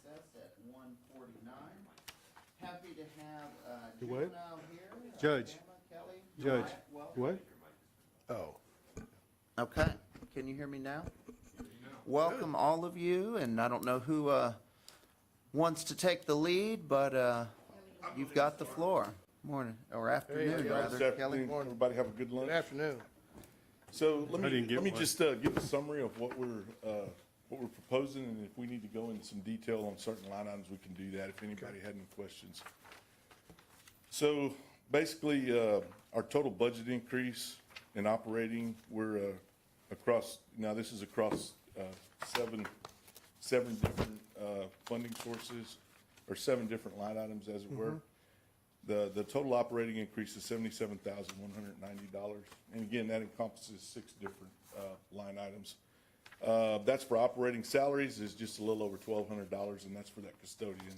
Speaker 1: recess at 1:49. Happy to have
Speaker 10: what?
Speaker 1: juvenile here.
Speaker 10: Judge.
Speaker 1: Emma, Kelly.
Speaker 10: Judge.
Speaker 1: Welcome.
Speaker 10: What?
Speaker 3: Oh,
Speaker 1: Okay, can you hear me now? Welcome, all of you, and I don't know who wants to take the lead, but you've got the floor. Morning, or afternoon,
Speaker 3: Kelly.
Speaker 1: rather.
Speaker 11: Good
Speaker 1: Kelly?
Speaker 11: afternoon. Everybody have a good lunch.
Speaker 3: good afternoon.
Speaker 11: So let
Speaker 10: I didn't
Speaker 11: me,
Speaker 10: get
Speaker 11: let me
Speaker 10: one.
Speaker 11: just give a summary of what we're proposing, and if we need to go into some detail on certain line items, we can do that if anybody had any questions. So basically, our total budget increase in operating, we're across, now this is across seven different funding sources, or 7 different line items, as it were. The total operating increase is $77,190. And again, that encompasses 6 different line items. That's for operating salaries, is just a little over $1,200, and that's for that custodian,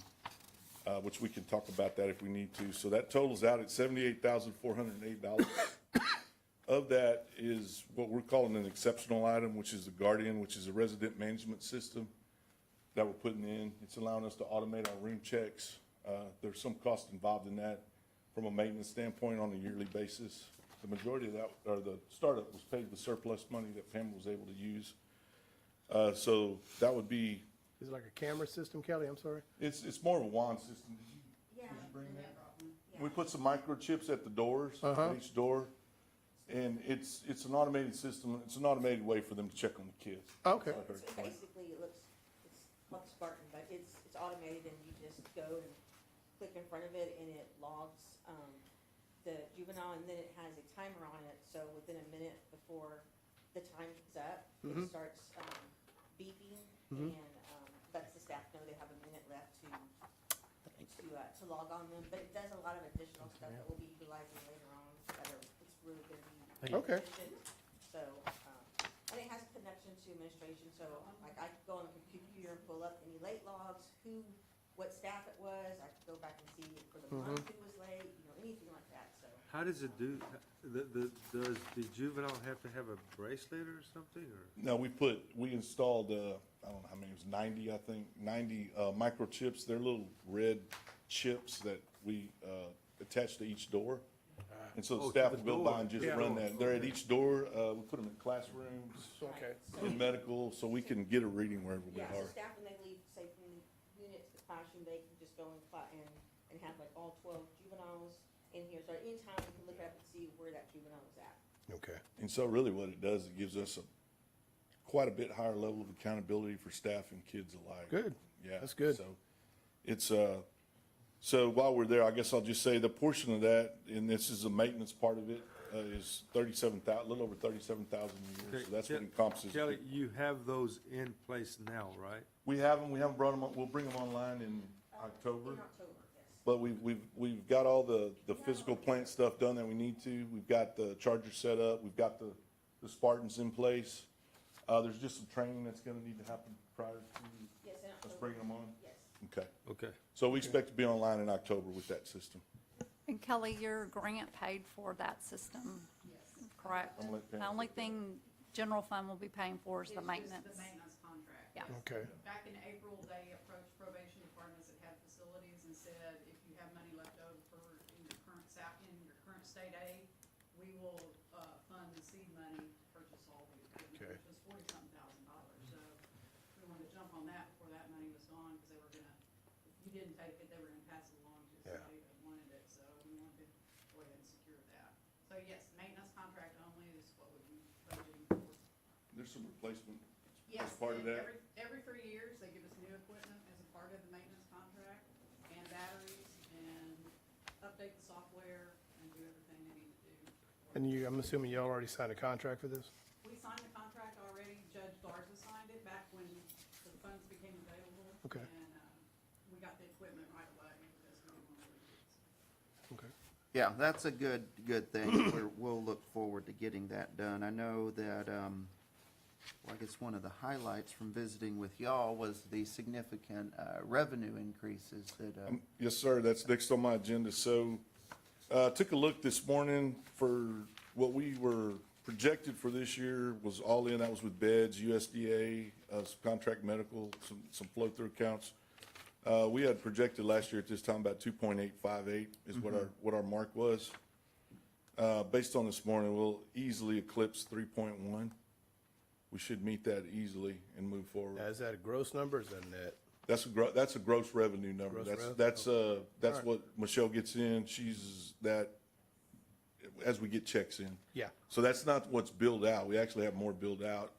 Speaker 11: which we can talk about that if we need to. So that totals out at $78,408. Of that is what we're calling an exceptional item, which is the Guardian, which is a resident management system that we're putting in. It's allowing us to automate our room checks. There's some cost involved in that from a maintenance standpoint on a yearly basis. The majority of that, or the startup, was paid with surplus money that Pam was able to use. So that would be,
Speaker 3: Is it like a camera system, Kelly? I'm sorry.
Speaker 11: it's more of a wand system. Did you bring that? We put some microchips at the doors, at each door, and it's an automated system. It's an automated way for them to check on the kids.
Speaker 3: Okay.
Speaker 11: Like our
Speaker 13: So
Speaker 11: client.
Speaker 13: basically, it's like Spartan, but it's automated, and you just go and click in front of it, and it logs the juvenile, and then it has a timer on it, so within a minute before the time is up, it starts beeping, and lets the staff know they have a minute left to log on them. But it does a lot of additional stuff that we'll be utilizing later on, it's really gonna be
Speaker 3: Okay.
Speaker 13: efficient. So, and it has connection to administration, so like I could go on the computer and pull up any late logs, what staff it was, I could go back and see for the month who was late, anything like that, so.
Speaker 6: How does it do, does the juvenile have to have a bracelet or something, or?
Speaker 11: No, we installed, I don't know how many, it was 90, I think, 90 microchips. They're little red chips that we attach to each door. And so the
Speaker 6: Oh, to
Speaker 11: staff
Speaker 6: the
Speaker 11: will go
Speaker 6: door.
Speaker 11: by and just
Speaker 3: Yeah.
Speaker 11: run that. They're at each door. We put them in classrooms,
Speaker 3: Okay.
Speaker 11: in medical, so we can get a reading wherever we
Speaker 13: Yeah, so
Speaker 11: are.
Speaker 13: staff, when they leave, say from the unit to the classroom, they can just go and have like all 12 juveniles in here. So at any time, you can look up and see where that juvenile is at.
Speaker 3: Okay.
Speaker 11: And so really what it does, it gives us quite a bit higher level of accountability for staff and kids alike.
Speaker 3: Good.
Speaker 11: Yeah.
Speaker 3: That's good.
Speaker 11: So it's, so while we're there, I guess I'll just say the portion of that, and this is the maintenance part of it, is a little over 37,000 a year. So that's what encompasses.
Speaker 6: Kelly, you have those in place now, right?
Speaker 11: We have them brought them, we'll bring them online in October.
Speaker 13: In October, yes.
Speaker 11: But we've got all the physical plant stuff done that we need to. We've got the charger set up. We've got the Spartans in place. There's just some training that's gonna need to happen prior to
Speaker 13: Yes, in
Speaker 11: us
Speaker 13: October.
Speaker 11: bringing them on.
Speaker 13: Yes.
Speaker 11: Okay.
Speaker 6: Okay.
Speaker 11: So we expect to be online in October with that system.
Speaker 9: And Kelly, your grant paid for that system, correct?
Speaker 11: I'm gonna let Pam
Speaker 9: The only
Speaker 11: take that.
Speaker 9: thing general fund will be paying for is the
Speaker 14: It's
Speaker 9: maintenance.
Speaker 14: just the maintenance contract.
Speaker 9: Yeah.
Speaker 3: Okay.
Speaker 14: Back in April, they approached probation departments that have facilities and said, if you have money left over in your current state aid, we will, fund the seed money to purchase all the equipment,
Speaker 3: Okay.
Speaker 14: which was $40-something thousand. So we wanted to jump on that before that money was gone, because they were gonna, if you didn't take it, they were gonna pass it along to
Speaker 3: Yeah.
Speaker 14: somebody that wanted it, so we wanted to go ahead and secure that. So yes, maintenance contract only is what we'd be budgeting for.
Speaker 11: There's some replacement
Speaker 14: Yes,
Speaker 11: as part of
Speaker 14: and
Speaker 11: that.
Speaker 14: every 3 years, they give us new equipment as a part of the maintenance contract, and batteries, and update the software, and do everything they need to do.
Speaker 3: And I'm assuming y'all already signed a contract for this?
Speaker 14: We signed the contract already, Judge Garza signed it back when the funds became available.
Speaker 3: Okay.
Speaker 14: And, we got the equipment right away, because we didn't want to lose it.
Speaker 3: Okay.
Speaker 1: Yeah, that's a good thing. We'll look forward to getting that done. I know that, well, I guess one of the highlights from visiting with y'all was the significant revenue increases that,
Speaker 11: Yes, sir, that's next on my agenda. So, took a look this morning for what we were projected for this year was all in, that was with beds, USDA, some contract medical, some flow-through accounts. We had projected last year at this time about 2.858 is what our mark was. Based on this morning, we'll easily eclipse 3.1. We should meet that easily and move forward.
Speaker 3: Now, is that a gross number or is that a net?
Speaker 11: That's a gross revenue number.
Speaker 3: Gross rev?
Speaker 11: That's
Speaker 3: Alright.
Speaker 11: what Michelle gets in. She's that as we get checks in.
Speaker 3: Yeah.
Speaker 11: So that's not what's billed out. We actually have more billed out.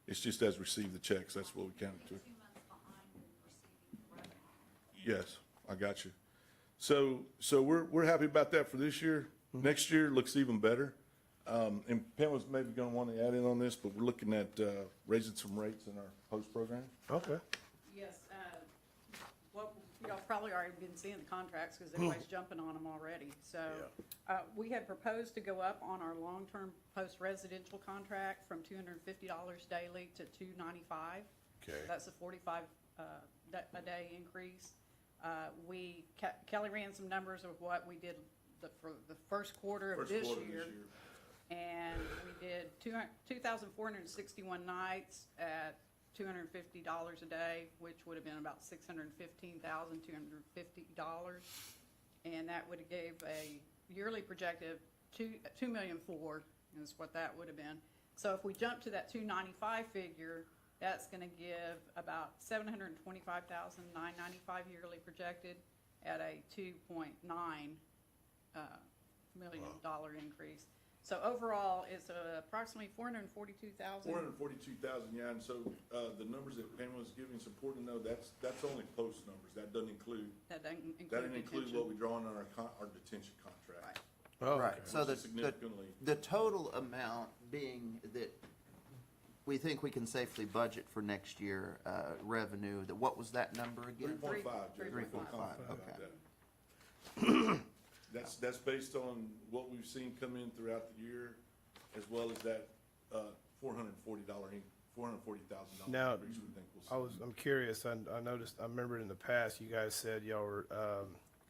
Speaker 11: It's just as received the checks. That's what we counted to.
Speaker 9: 2 months behind in receiving revenue.
Speaker 11: Yes, I got you. So we're happy about that for this year. Next year looks even better. And Pam was maybe gonna want to add in on this, but we're looking at raising some rates in our post program.
Speaker 3: Okay.
Speaker 14: Yes, well, y'all probably already been seeing the contracts because everybody's jumping on them already. So, we had proposed to go up on our long-term post-residential contract from $250 daily to $295.
Speaker 3: Okay.
Speaker 14: That's a 45 a day increase. Kelly ran some numbers of what we did for the first quarter of this year. And we did 2,461 nights at $250 a day, which would have been about $615,250. And that would have gave a yearly projected $2.4 million is what that would have been. So if we jump to that 295 figure, that's gonna give about $725,995 yearly projected at a $2.9 million increase. So overall, it's approximately $442,000.
Speaker 11: 442,000, yeah, and so, the numbers that Pam was giving, it's important to know, that's only post numbers, that doesn't include,
Speaker 14: That doesn't
Speaker 11: that
Speaker 14: include
Speaker 11: didn't include
Speaker 14: detention.
Speaker 11: what we draw on our detention contract.
Speaker 14: Right.
Speaker 3: Oh,
Speaker 1: Right,
Speaker 3: okay.
Speaker 1: so
Speaker 11: Which is significantly,
Speaker 1: the total amount being that we think we can safely budget for next year, revenue, what was that number again?
Speaker 11: 3.5, Jerry,
Speaker 1: 3.5,
Speaker 11: okay. That's based on what we've seen come in throughout the year, as well as that, $440,000
Speaker 3: Now,
Speaker 11: increase we think we'll see.
Speaker 3: I'm curious, I noticed, I remember in the past, you guys said y'all were,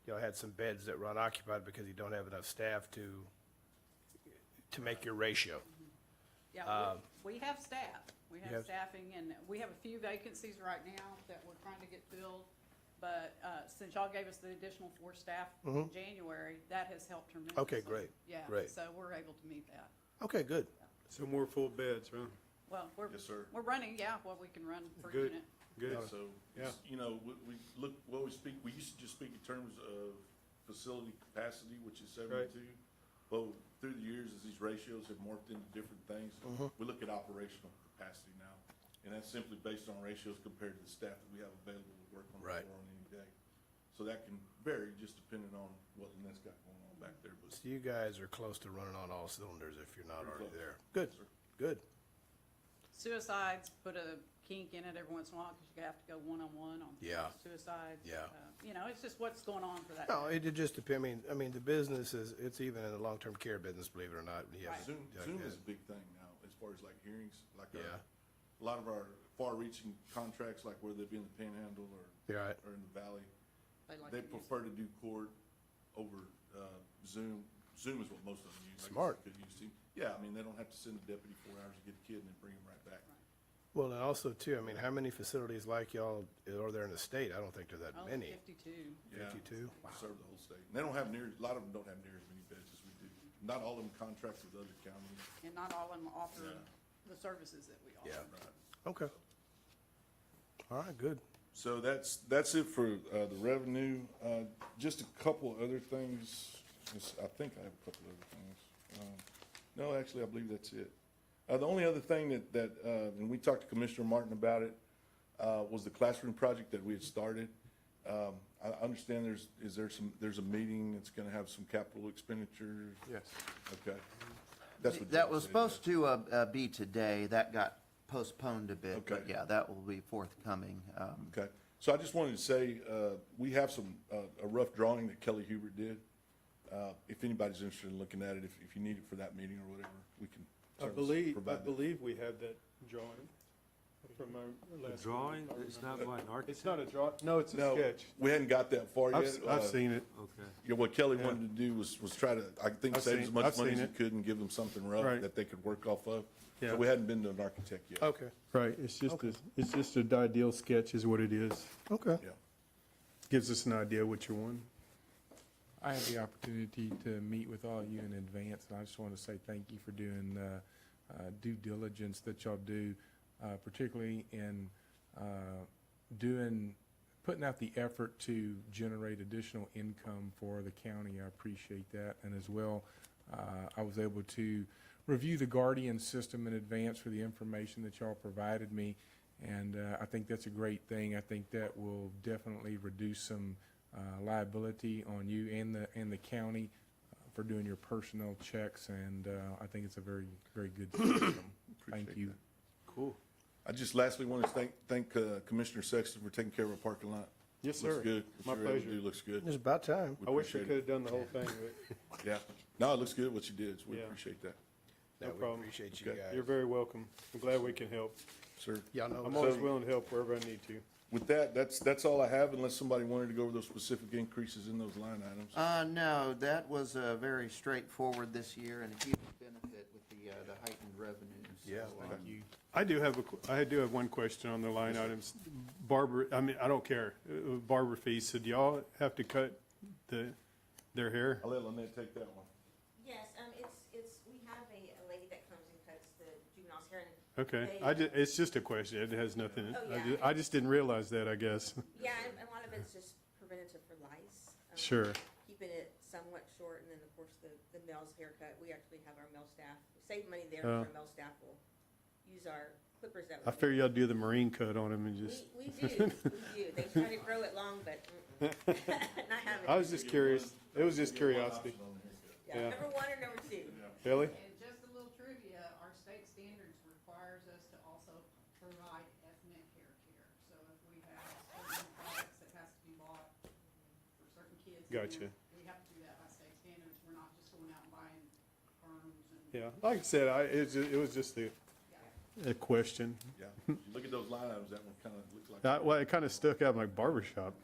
Speaker 3: y'all had some beds that were unoccupied because you don't have enough staff to make your ratio.
Speaker 14: Yeah, we have staff. We
Speaker 3: You
Speaker 14: have
Speaker 3: have-
Speaker 14: staffing, and we have a few vacancies right now that we're trying to get filled. But since y'all gave us the additional 4 staff in January, that has helped tremendously.
Speaker 3: Okay, great,
Speaker 14: Yeah,
Speaker 3: great.
Speaker 14: so we're able to meet that.
Speaker 3: Okay, good.
Speaker 6: So more full beds, huh?
Speaker 14: Well,
Speaker 11: Yes, sir.
Speaker 14: we're running, what we can run per
Speaker 6: Good.
Speaker 14: unit.
Speaker 6: Good.
Speaker 11: So,
Speaker 6: Yeah.
Speaker 11: you know, we look, what we speak, we used to just speak in terms of facility capacity, which is 72. But through the years, as these ratios have morphed into different things, we look at operational capacity now. And that's simply based on ratios compared to the staff that we have available to work on the
Speaker 3: Right.
Speaker 11: floor on any day. So that can vary just depending on what Lynette's got going on back there, but.
Speaker 3: So you guys are close to running on all cylinders if you're not
Speaker 11: Pretty
Speaker 3: already
Speaker 11: close.
Speaker 3: there. Good,
Speaker 11: Yes, sir.
Speaker 3: good.
Speaker 14: Suicides put a kink in it every once in a while because you have to go one-on-one on
Speaker 3: Yeah.
Speaker 14: suicides.
Speaker 3: Yeah.
Speaker 14: You know, it's just what's going on for that.
Speaker 3: No, it just depends, I mean, the business is, it's even in the long-term care business, believe it or not. You have-
Speaker 11: Zoom,
Speaker 3: like
Speaker 11: Zoom
Speaker 3: that.
Speaker 11: is a big thing now, as far as like hearings, like
Speaker 3: Yeah.
Speaker 11: a lot of our far-reaching contracts, like whether they be in the Panhandle
Speaker 3: Yeah, right.
Speaker 11: or in the Valley,
Speaker 14: like
Speaker 11: they
Speaker 14: to use
Speaker 11: prefer to do court over Zoom. Zoom is what most of them use. I guess
Speaker 3: Smart.
Speaker 11: they could use Teams. Yeah, I mean, they don't have to send a deputy 4 hours to get a kid and then bring him right back.
Speaker 3: Well, and also too, I mean, how many facilities like y'all are there in the state? I don't think there are that
Speaker 14: Oh,
Speaker 3: many.
Speaker 14: 52.
Speaker 11: Yeah,
Speaker 3: 52?
Speaker 11: Serve the whole state. And they don't have near, a lot of them don't have near as many beds as we do. Not all of them contract with other counties.
Speaker 14: And not all of them offer
Speaker 11: Yeah.
Speaker 14: the services that we offer.
Speaker 3: Yeah.
Speaker 11: Right.
Speaker 3: Okay. All right, good.
Speaker 11: So that's it for the revenue. Just a couple other things. I think I have a couple other things. No, actually, I believe that's it. The only other thing that and we talked to Commissioner Martin about it, was the classroom project that we had started. I understand there's a meeting that's gonna have some capital expenditures.
Speaker 3: Yes.
Speaker 11: Okay. That's what
Speaker 1: That
Speaker 11: Jim
Speaker 1: was
Speaker 11: said,
Speaker 1: supposed to be today, that got postponed a bit, but
Speaker 11: Okay.
Speaker 1: yeah, that will be forthcoming.
Speaker 11: Okay, so I just wanted to say, we have a rough drawing that Kelly Hubert did. If anybody's interested in looking at it, if you need it for that meeting or whatever, we can
Speaker 6: I
Speaker 11: certainly provide that.
Speaker 6: believe we have that drawing from our last.
Speaker 15: Drawing, it's not by an architect?
Speaker 6: It's not a draw, no, it's a
Speaker 11: No,
Speaker 6: sketch.
Speaker 11: we hadn't got that far yet.
Speaker 10: I've seen it.
Speaker 15: Okay.
Speaker 11: Yeah, what Kelly wanted to do was try to, I think,
Speaker 10: I've
Speaker 11: save
Speaker 10: seen-
Speaker 11: as much
Speaker 10: I've
Speaker 11: money as
Speaker 10: seen
Speaker 11: he
Speaker 10: it.
Speaker 11: could and give them something rough
Speaker 10: Right.
Speaker 11: that they could work off of.
Speaker 10: Yeah.
Speaker 11: So we hadn't been to an architect yet.
Speaker 3: Okay,
Speaker 10: Right, it's just an ideal sketch is what it is.
Speaker 3: okay.
Speaker 11: Yeah.
Speaker 10: gives us an idea what you're wanting.
Speaker 16: I had the opportunity to meet with all of you in advance, and I just want to say thank you for doing due diligence that y'all do, particularly in putting out the effort to generate additional income for the county. I appreciate that. And as well, I was able to review the Guardian system in advance for the information that y'all provided me, and I think that's a great thing. I think that will definitely reduce some liability on you and the county for doing your personal checks, and I think it's a very, very good system. Thank you.
Speaker 10: Cool.
Speaker 11: I just lastly want to thank Commissioner Sexton for taking care of our parking lot.
Speaker 10: Yes,
Speaker 11: Looks
Speaker 10: sir.
Speaker 11: good.
Speaker 10: My
Speaker 11: What you're able to
Speaker 10: pleasure.
Speaker 11: do looks good.
Speaker 3: It's about time.
Speaker 10: I
Speaker 11: We
Speaker 10: wish I
Speaker 11: appreciate
Speaker 10: could
Speaker 11: it.
Speaker 10: have done the whole thing, but
Speaker 11: Yeah. No, it looks good what you did. So we
Speaker 10: Yeah.
Speaker 11: appreciate that.
Speaker 10: no
Speaker 3: No, we
Speaker 10: problem.
Speaker 3: appreciate you
Speaker 11: Okay.
Speaker 3: guys.
Speaker 10: You're very welcome. I'm glad we can help.
Speaker 11: Sir.
Speaker 3: Y'all know.
Speaker 10: I'm always
Speaker 11: So-
Speaker 10: willing to help wherever I need to.
Speaker 11: With that, that's all I have unless somebody wanted to go over those specific increases in those line items.
Speaker 1: No, that was very straightforward this year and a huge benefit with the heightened revenues.
Speaker 3: Yeah,
Speaker 1: So,
Speaker 3: thank you.
Speaker 10: I do have one question on the line items. Barber, I mean, I don't care. Barber fees, so do y'all have to cut their hair?
Speaker 11: I'll let Lynette take that one.
Speaker 13: Yes, we have a lady that comes and cuts the juvenile's hair, and
Speaker 10: Okay,
Speaker 13: They-
Speaker 10: it's just a question. It has nothing,
Speaker 13: Oh, yeah.
Speaker 10: I just didn't realize that, I guess.
Speaker 13: yeah, and a lot of it's just preventative for lice.
Speaker 10: Sure.
Speaker 13: Keeping it somewhat short, and then, of course, the male's haircut, we actually have our male staff, save money there,
Speaker 10: Oh.
Speaker 13: our male staff will use our clippers that we
Speaker 10: I
Speaker 13: do.
Speaker 10: figure y'all do the marine cut on them and just,
Speaker 13: We do. They try to grow it long, but not having.
Speaker 10: I was just curious. It was just curiosity. yeah.
Speaker 13: Number one or number two?
Speaker 10: Billy?
Speaker 14: And just a little trivia, our state standards requires us to also provide ethnic hair care. So if we have certain products that has to be bought for certain kids.
Speaker 10: Gotcha.
Speaker 14: We have to do that by state standards. We're not just going out and buying perms and.
Speaker 10: Yeah, like I said, it was just a question.
Speaker 11: Yeah. You look at those line items, that one kind of looks like.
Speaker 10: Well, it kind of stuck out in my barber shop.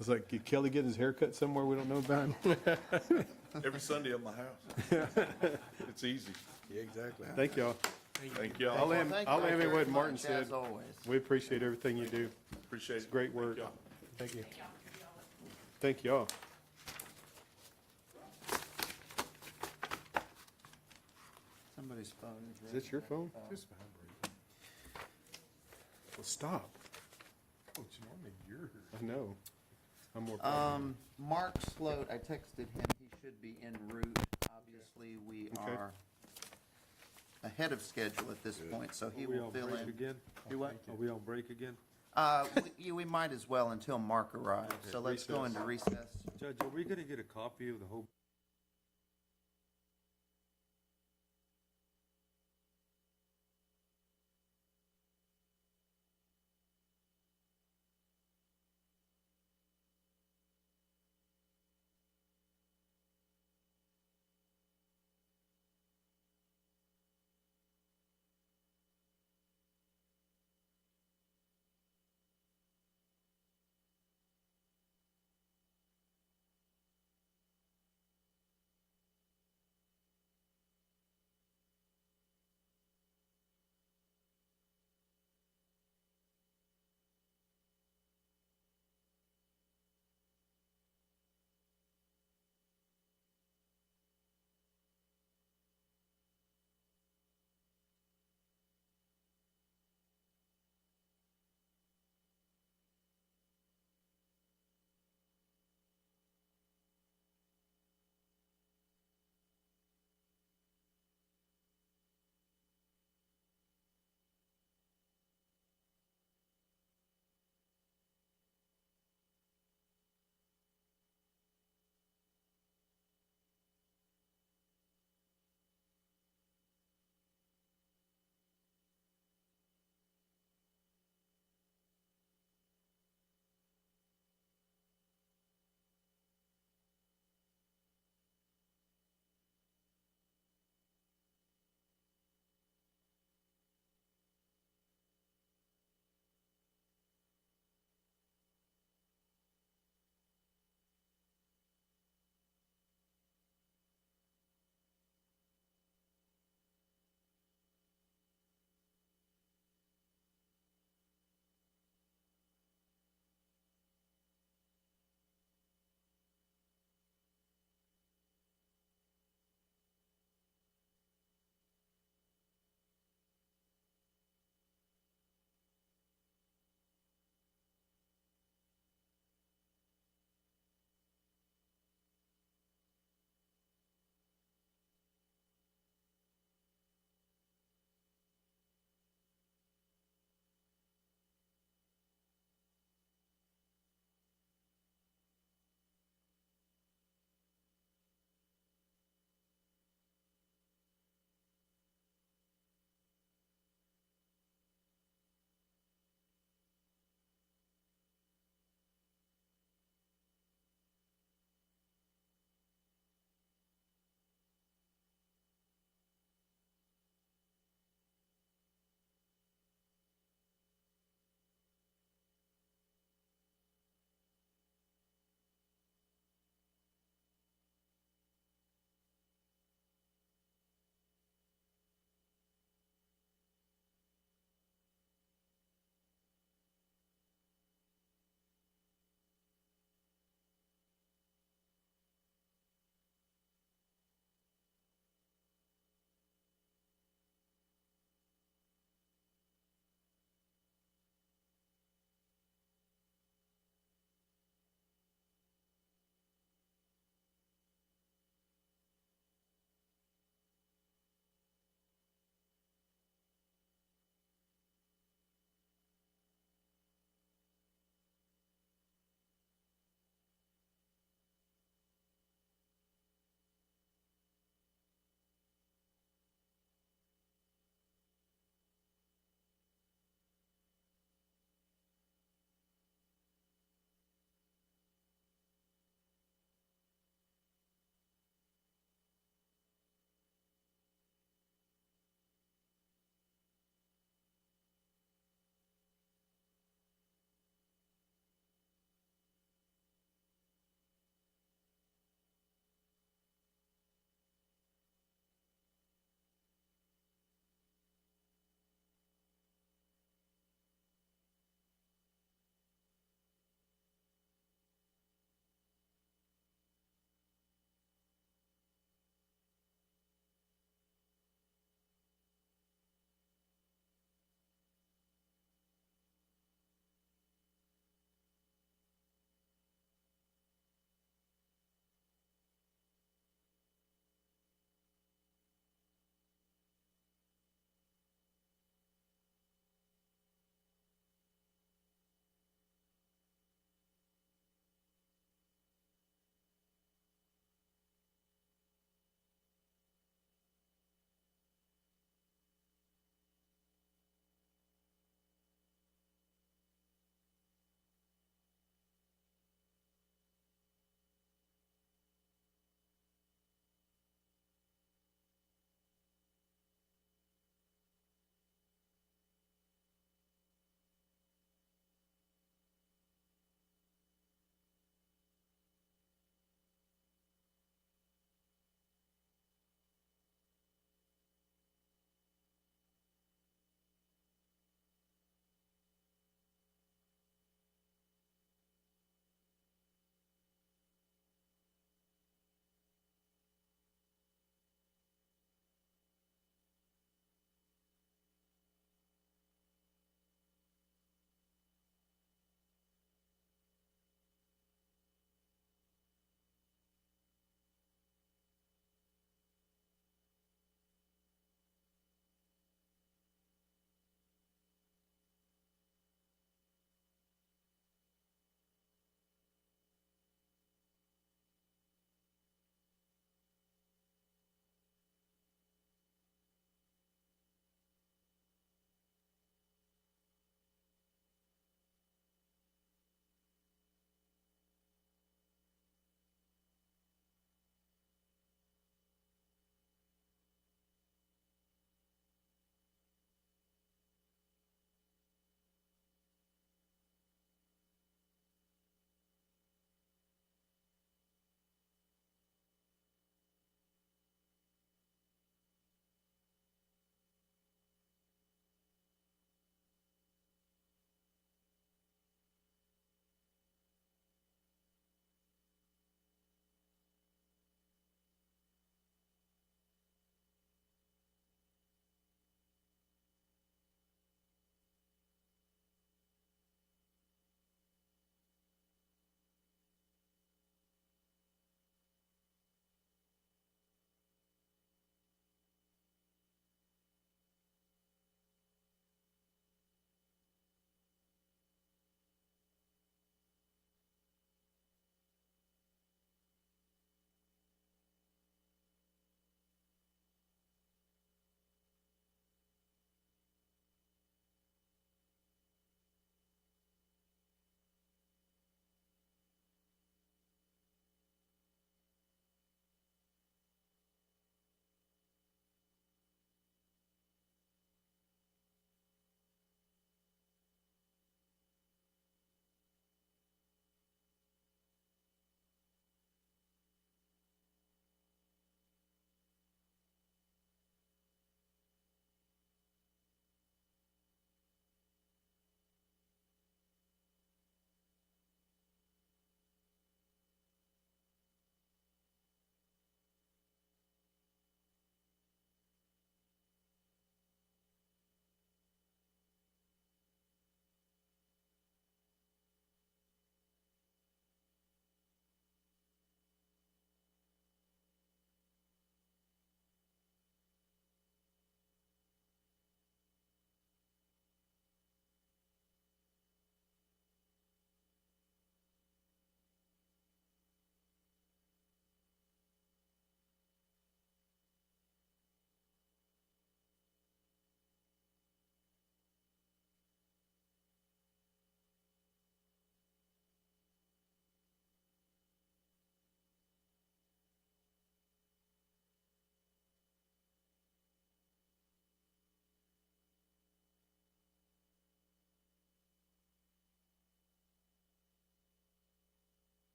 Speaker 10: It's like, did Kelly get his hair cut somewhere we don't know about?
Speaker 11: Every Sunday at my house. It's easy.
Speaker 3: Yeah, exactly.
Speaker 10: Thank y'all.
Speaker 11: Thank y'all.
Speaker 10: I'll end
Speaker 1: thank
Speaker 10: I'll
Speaker 1: y'all
Speaker 10: end it
Speaker 1: very
Speaker 10: what Martin
Speaker 1: much,
Speaker 10: said.
Speaker 1: as always.
Speaker 10: We appreciate everything you do.
Speaker 11: Appreciate it.
Speaker 10: It's great work.
Speaker 11: Thank y'all.
Speaker 10: Thank you. Thank y'all.
Speaker 1: Somebody's phone is
Speaker 10: Is
Speaker 1: ringing.
Speaker 10: this your phone?
Speaker 3: Just vibrating.
Speaker 10: Well, stop.
Speaker 3: Oh, it's normally yours.
Speaker 10: I know. I'm more. proud.
Speaker 1: Mark Sloat, I texted him, he should be en route. Obviously, we
Speaker 10: Okay.
Speaker 1: are ahead of schedule at this point, so he
Speaker 15: Are we
Speaker 1: will
Speaker 15: on
Speaker 1: fill
Speaker 15: break
Speaker 1: in.
Speaker 15: again?
Speaker 1: Do what?
Speaker 15: Are we on break again?
Speaker 1: We might as well until Mark arrives, so let's go
Speaker 10: recess.
Speaker 1: into recess.
Speaker 15: Judge, are we gonna get a copy of the whole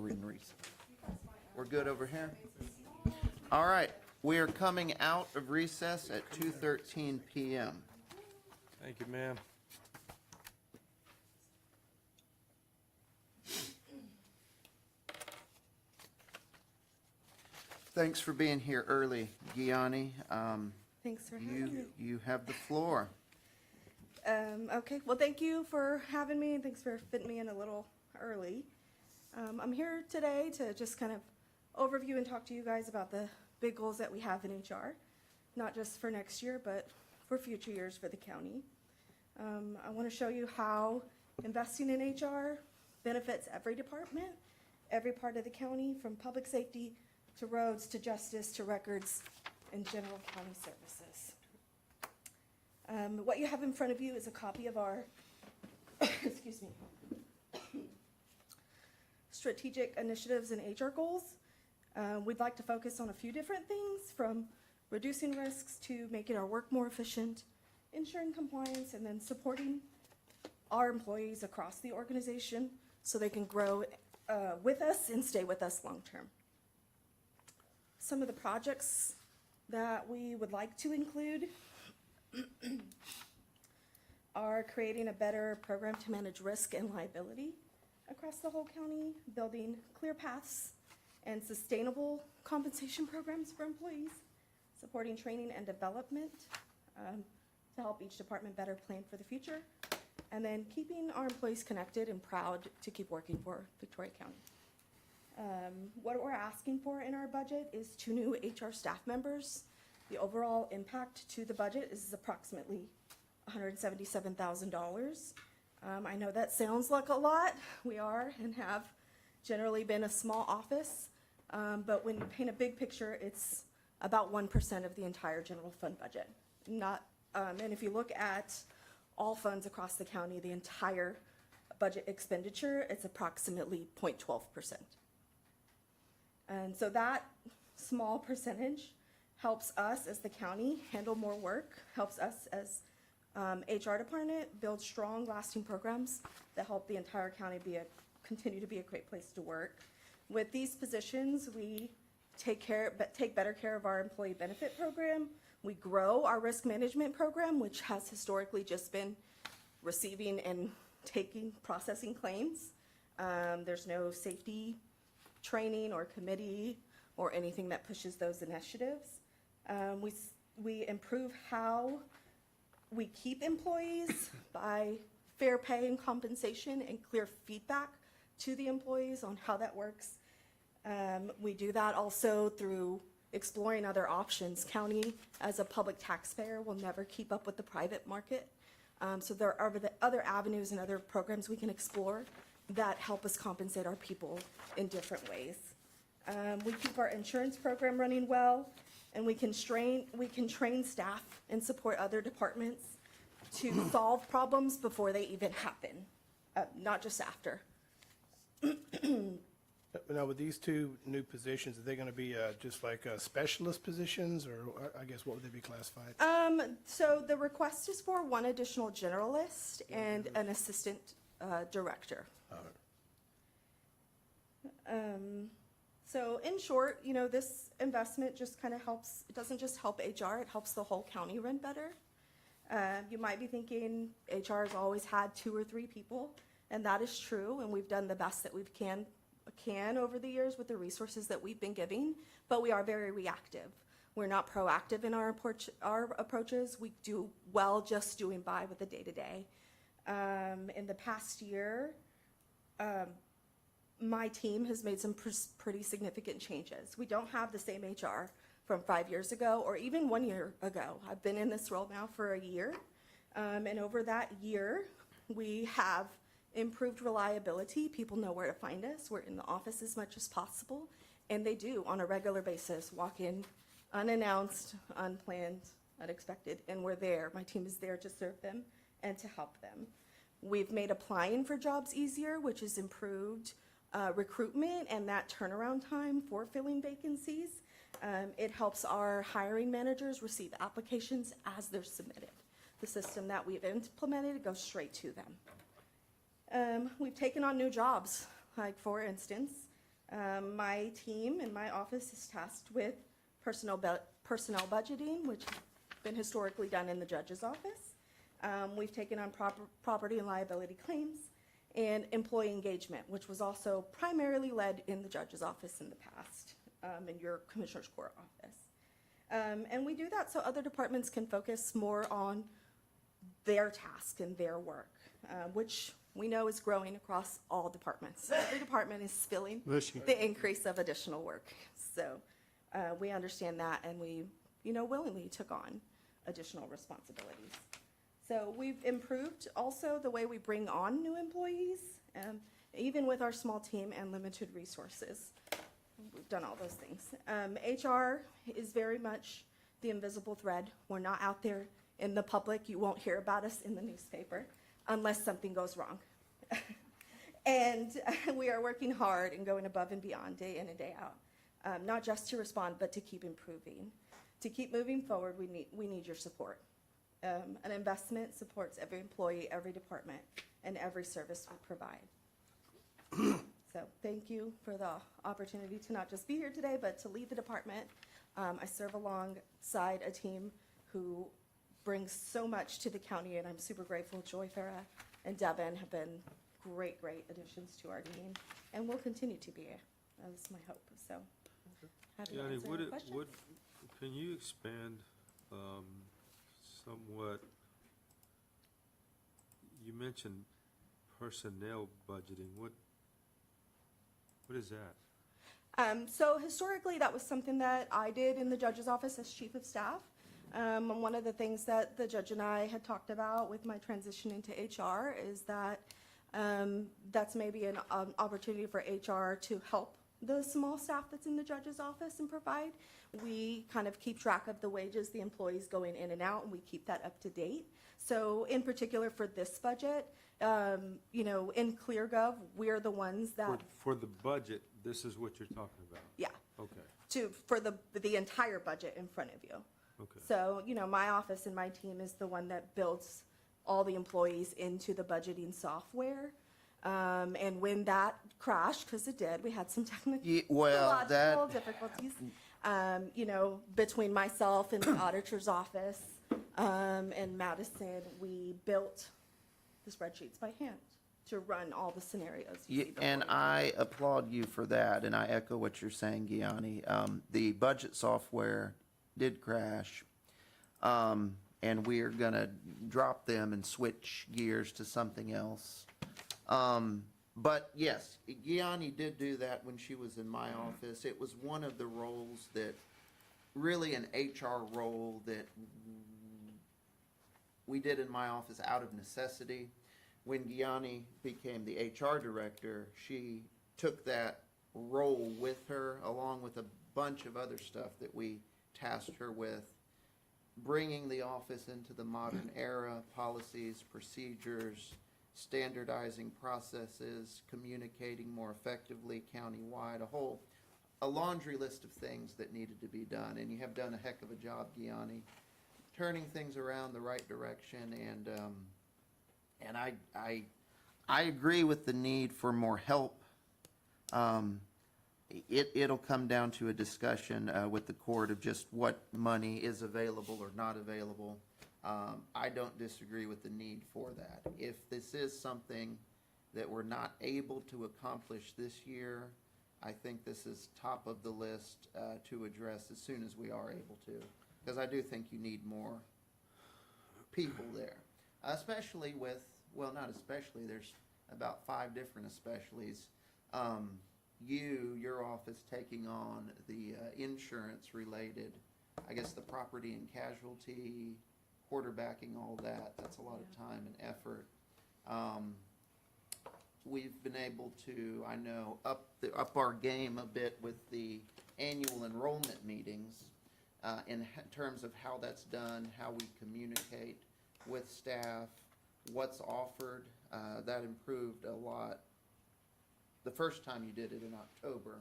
Speaker 1: we in recess? We're good over here? All right, we are coming out of recess at 2:13 PM.
Speaker 15: Thank you, ma'am.
Speaker 1: Thanks for being here early, Gianni.
Speaker 17: Thanks for having me.
Speaker 1: You have the floor.
Speaker 17: Okay, well, thank you for having me, and thanks for fitting me in a little early. I'm here today to just kind of overview and talk to you guys about the big goals that we have in HR, not just for next year, but for future years for the county. I want to show you how investing in HR benefits every department, every part of the county, from public safety to roads to justice to records and general county services. What you have in front of you is a copy of our, excuse me, strategic initiatives and HR goals. We'd like to focus on a few different things, from reducing risks to making our work more efficient, ensuring compliance, and then supporting our employees across the organization so they can grow with us and stay with us long term. Some of the projects that we would like to include are creating a better program to manage risk and liability across the whole county, building clear paths and sustainable compensation programs for employees, supporting training and development to help each department better plan for the future, and then keeping our employees connected and proud to keep working for Victoria County. What we're asking for in our budget is 2 new HR staff members. The overall impact to the budget is approximately $177,000. I know that sounds like a lot. We are and have generally been a small office, but when you paint a big picture, it's about 1% of the entire general fund budget. And if you look at all funds across the county, the entire budget expenditure, it's approximately 0.12%. And so that small percentage helps us as the county handle more work, helps us as HR department build strong, lasting programs that help the entire county continue to be a great place to work. With these positions, we take better care of our employee benefit program. We grow our risk management program, which has historically just been receiving and processing claims. There's no safety training or committee or anything that pushes those initiatives. We improve how we keep employees by fair pay and compensation and clear feedback to the employees on how that works. We do that also through exploring other options. County, as a public taxpayer, will never keep up with the private market. So there are other avenues and other programs we can explore that help us compensate our people in different ways. We keep our insurance program running well, and we can train staff and support other departments to solve problems before they even happen, not just after.
Speaker 3: Now, with these 2 new positions, are they going to be just like specialist positions, or I guess what would they be classified?
Speaker 17: So the request is for 1 additional generalist and an assistant director. So in short, this investment just kind of helps. It doesn't just help HR, it helps the whole county run better. You might be thinking HR has always had 2 or 3 people, and that is true, and we've done the best that we can over the years with the resources that we've been giving, but we are very reactive. We're not proactive in our approaches. We do well just doing by with the day-to-day. In the past year, my team has made some pretty significant changes. We don't have the same HR from 5 years ago or even 1 year ago. I've been in this role now for a year, and over that year, we have improved reliability. People know where to find us. We're in the office as much as possible, and they do on a regular basis walk in unannounced, unplanned, unexpected, and we're there. My team is there to serve them and to help them. We've made applying for jobs easier, which has improved recruitment and that turnaround time for filling vacancies. It helps our hiring managers receive applications as they're submitted. The system that we've implemented goes straight to them. We've taken on new jobs, like for instance, My team in my office is tasked with personnel budgeting, which has been historically done in the judge's office. We've taken on property and liability claims, and employee engagement, which was also primarily led in the judge's office in the past, in your commissioner's court office. And we do that so other departments can focus more on their task and their work, which we know is growing across all departments. Every department is feeling the increase of additional work. So we understand that, and we, willingly took on additional responsibilities. So we've improved also the way we bring on new employees, even with our small team and limited resources. We've done all those things. HR is very much the invisible thread. We're not out there in the public. You won't hear about us in the newspaper unless something goes wrong. And we are working hard and going above and beyond day in and day out, not just to respond, but to keep improving. To keep moving forward, we need your support. An investment supports every employee, every department, and every service we provide. So thank you for the opportunity to not just be here today, but to lead the department. I serve alongside a team who brings so much to the county, and I'm super grateful. Joy Farah and Devin have been great additions to our team, and will continue to be. That is my hope. So happy to answer any questions.
Speaker 6: Can you expand somewhat? You mentioned personnel budgeting. What is that?
Speaker 17: So historically, that was something that I did in the judge's office as chief of staff. One of the things that the judge and I had talked about with my transition into HR is that that's maybe an opportunity for HR to help the small staff that's in the judge's office and provide. We kind of keep track of the wages, the employees going in and out, and we keep that up to date. So in particular for this budget, in ClearGov, we're the ones that.
Speaker 6: For the budget, this is what you're talking about?
Speaker 17: Yeah.
Speaker 6: Okay.
Speaker 17: For the entire budget in front of you.
Speaker 6: Okay.
Speaker 17: So, my office and my team is the one that builds all the employees into the budgeting software. And when that crashed, because it did, we had some technological difficulties, between myself and the auditor's office and Madison, we built the spreadsheets by hand to run all the scenarios.
Speaker 1: And I applaud you for that, and I echo what you're saying, Gianni. The budget software did crash, and we're gonna drop them and switch gears to something else. But yes, Gianni did do that when she was in my office. It was one of the roles that, really an HR role that we did in my office out of necessity. When Gianni became the HR director, she took that role with her, along with a bunch of other stuff that we tasked her with, bringing the office into the modern era, policies, procedures, standardizing processes, communicating more effectively countywide, a laundry list of things that needed to be done. And you have done a heck of a job, Gianni, turning things around the right direction. And I agree with the need for more help. It'll come down to a discussion with the court of just what money is available or not available. I don't disagree with the need for that. If this is something that we're not able to accomplish this year, I think this is top of the list to address as soon as we are able to. Because I do think you need more people there. Especially with, well, not especially, there's about 5 different especiallys. Your office taking on the insurance related, I guess the property and casualty, quarterbacking, all that's a lot of time and effort. We've been able to, I know, up our game a bit with the annual enrollment meetings in terms of how that's done, how we communicate with staff, what's offered. That improved a lot the first time you did it in October.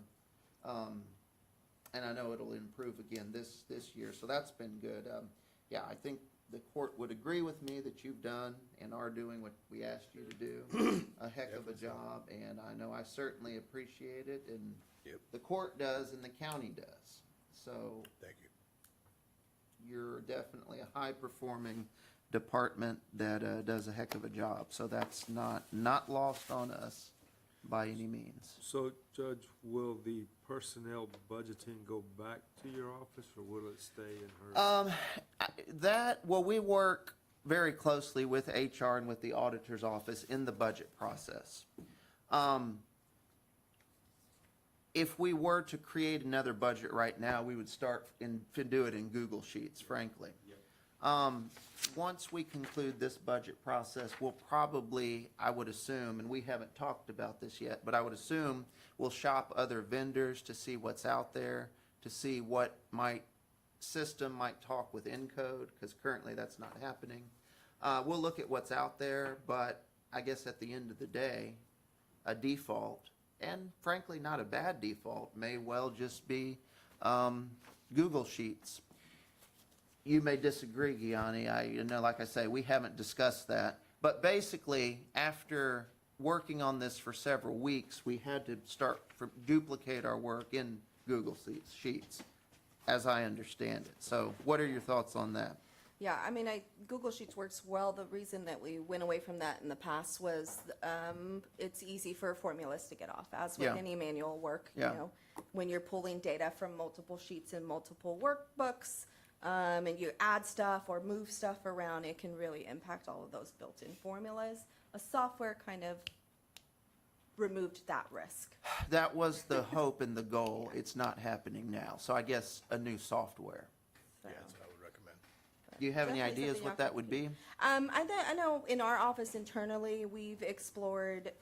Speaker 1: And I know it'll improve again this year, so that's been good. Yeah, I think the court would agree with me that you've done and are doing what we asked you to do, a heck of a job, and I know I certainly appreciate it, and
Speaker 3: Yep.
Speaker 1: the court does and the county does. So
Speaker 3: Thank you.
Speaker 1: you're definitely a high-performing department that does a heck of a job. So that's not lost on us by any means.
Speaker 6: So, Judge, will the personnel budgeting go back to your office, or will it stay in her?
Speaker 1: Well, we work very closely with HR and with the auditor's office in the budget process. If we were to create another budget right now, we would do it in Google Sheets, frankly. Once we conclude this budget process, we'll probably, I would assume, and we haven't talked about this yet, but I would assume we'll shop other vendors to see what's out there, to see what system might talk with Encode, because currently that's not happening. We'll look at what's out there, but I guess at the end of the day, a default, and frankly not a bad default, may well just be Google Sheets. You may disagree, Gianni. Like I say, we haven't discussed that. But basically, after working on this for several weeks, we had to duplicate our work in Google Sheets, as I understand it. So what are your thoughts on that?
Speaker 17: Yeah, I mean, Google Sheets works well. The reason that we went away from that in the past was it's easy for formulas to get off, as with
Speaker 1: Yeah.
Speaker 17: any manual work.
Speaker 1: Yeah.
Speaker 17: You know, when you're pulling data from multiple sheets and multiple workbooks, and you add stuff or move stuff around, it can really impact all of those built-in formulas. A software kind of removed that risk.
Speaker 1: That was the hope and the goal. It's not happening now. So I guess a new software.
Speaker 17: So.
Speaker 3: Yeah, that's what I would recommend.
Speaker 1: Do you have any
Speaker 17: Definitely
Speaker 1: ideas
Speaker 17: something
Speaker 1: what
Speaker 17: y'all
Speaker 1: that
Speaker 17: can
Speaker 1: would be?
Speaker 17: I know in our office internally, we've explored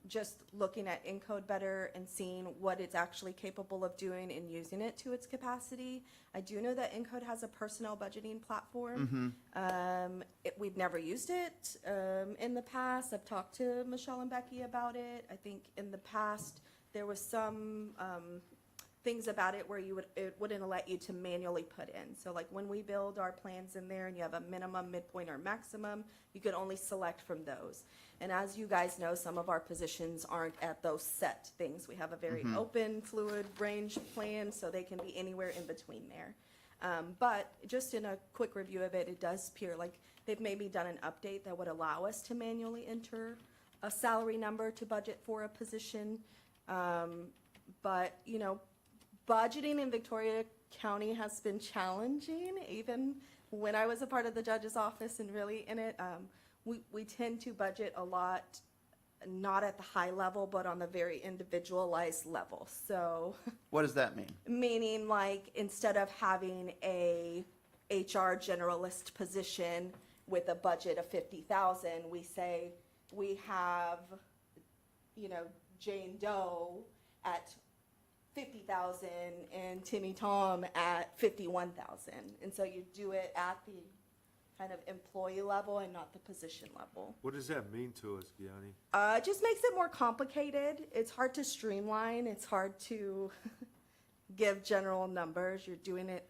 Speaker 17: just looking at Encode better and seeing what it's actually capable of doing and using it to its capacity. I do know that Encode has a personnel budgeting platform. We've never used it in the past. I've talked to Michelle and Becky about it. I think in the past, there was some things about it where it wouldn't let you to manually put in. So like when we build our plans in there and you have a minimum, midpoint, or maximum, you could only select from those. And as you guys know, some of our positions aren't at those set things. We have a very open, fluid range plan, so they can be anywhere in between there. But just in a quick review of it, it does appear like they've maybe done an update that would allow us to manually enter a salary number to budget for a position. But, you know, budgeting in Victoria County has been challenging, even when I was a part of the judge's office and really in it. We tend to budget a lot, not at the high level, but on the very individualized level. So,
Speaker 1: What does that mean?
Speaker 17: meaning like instead of having a HR generalist position with a budget of 50,000, we say we have, you know, Jane Doe at 50,000 and Timmy Tom at 51,000. And so you do it at the kind of employee level and not the position level.
Speaker 6: What does that mean to us, Gianni?
Speaker 17: It just makes it more complicated. It's hard to streamline. It's hard to give general numbers. You're doing it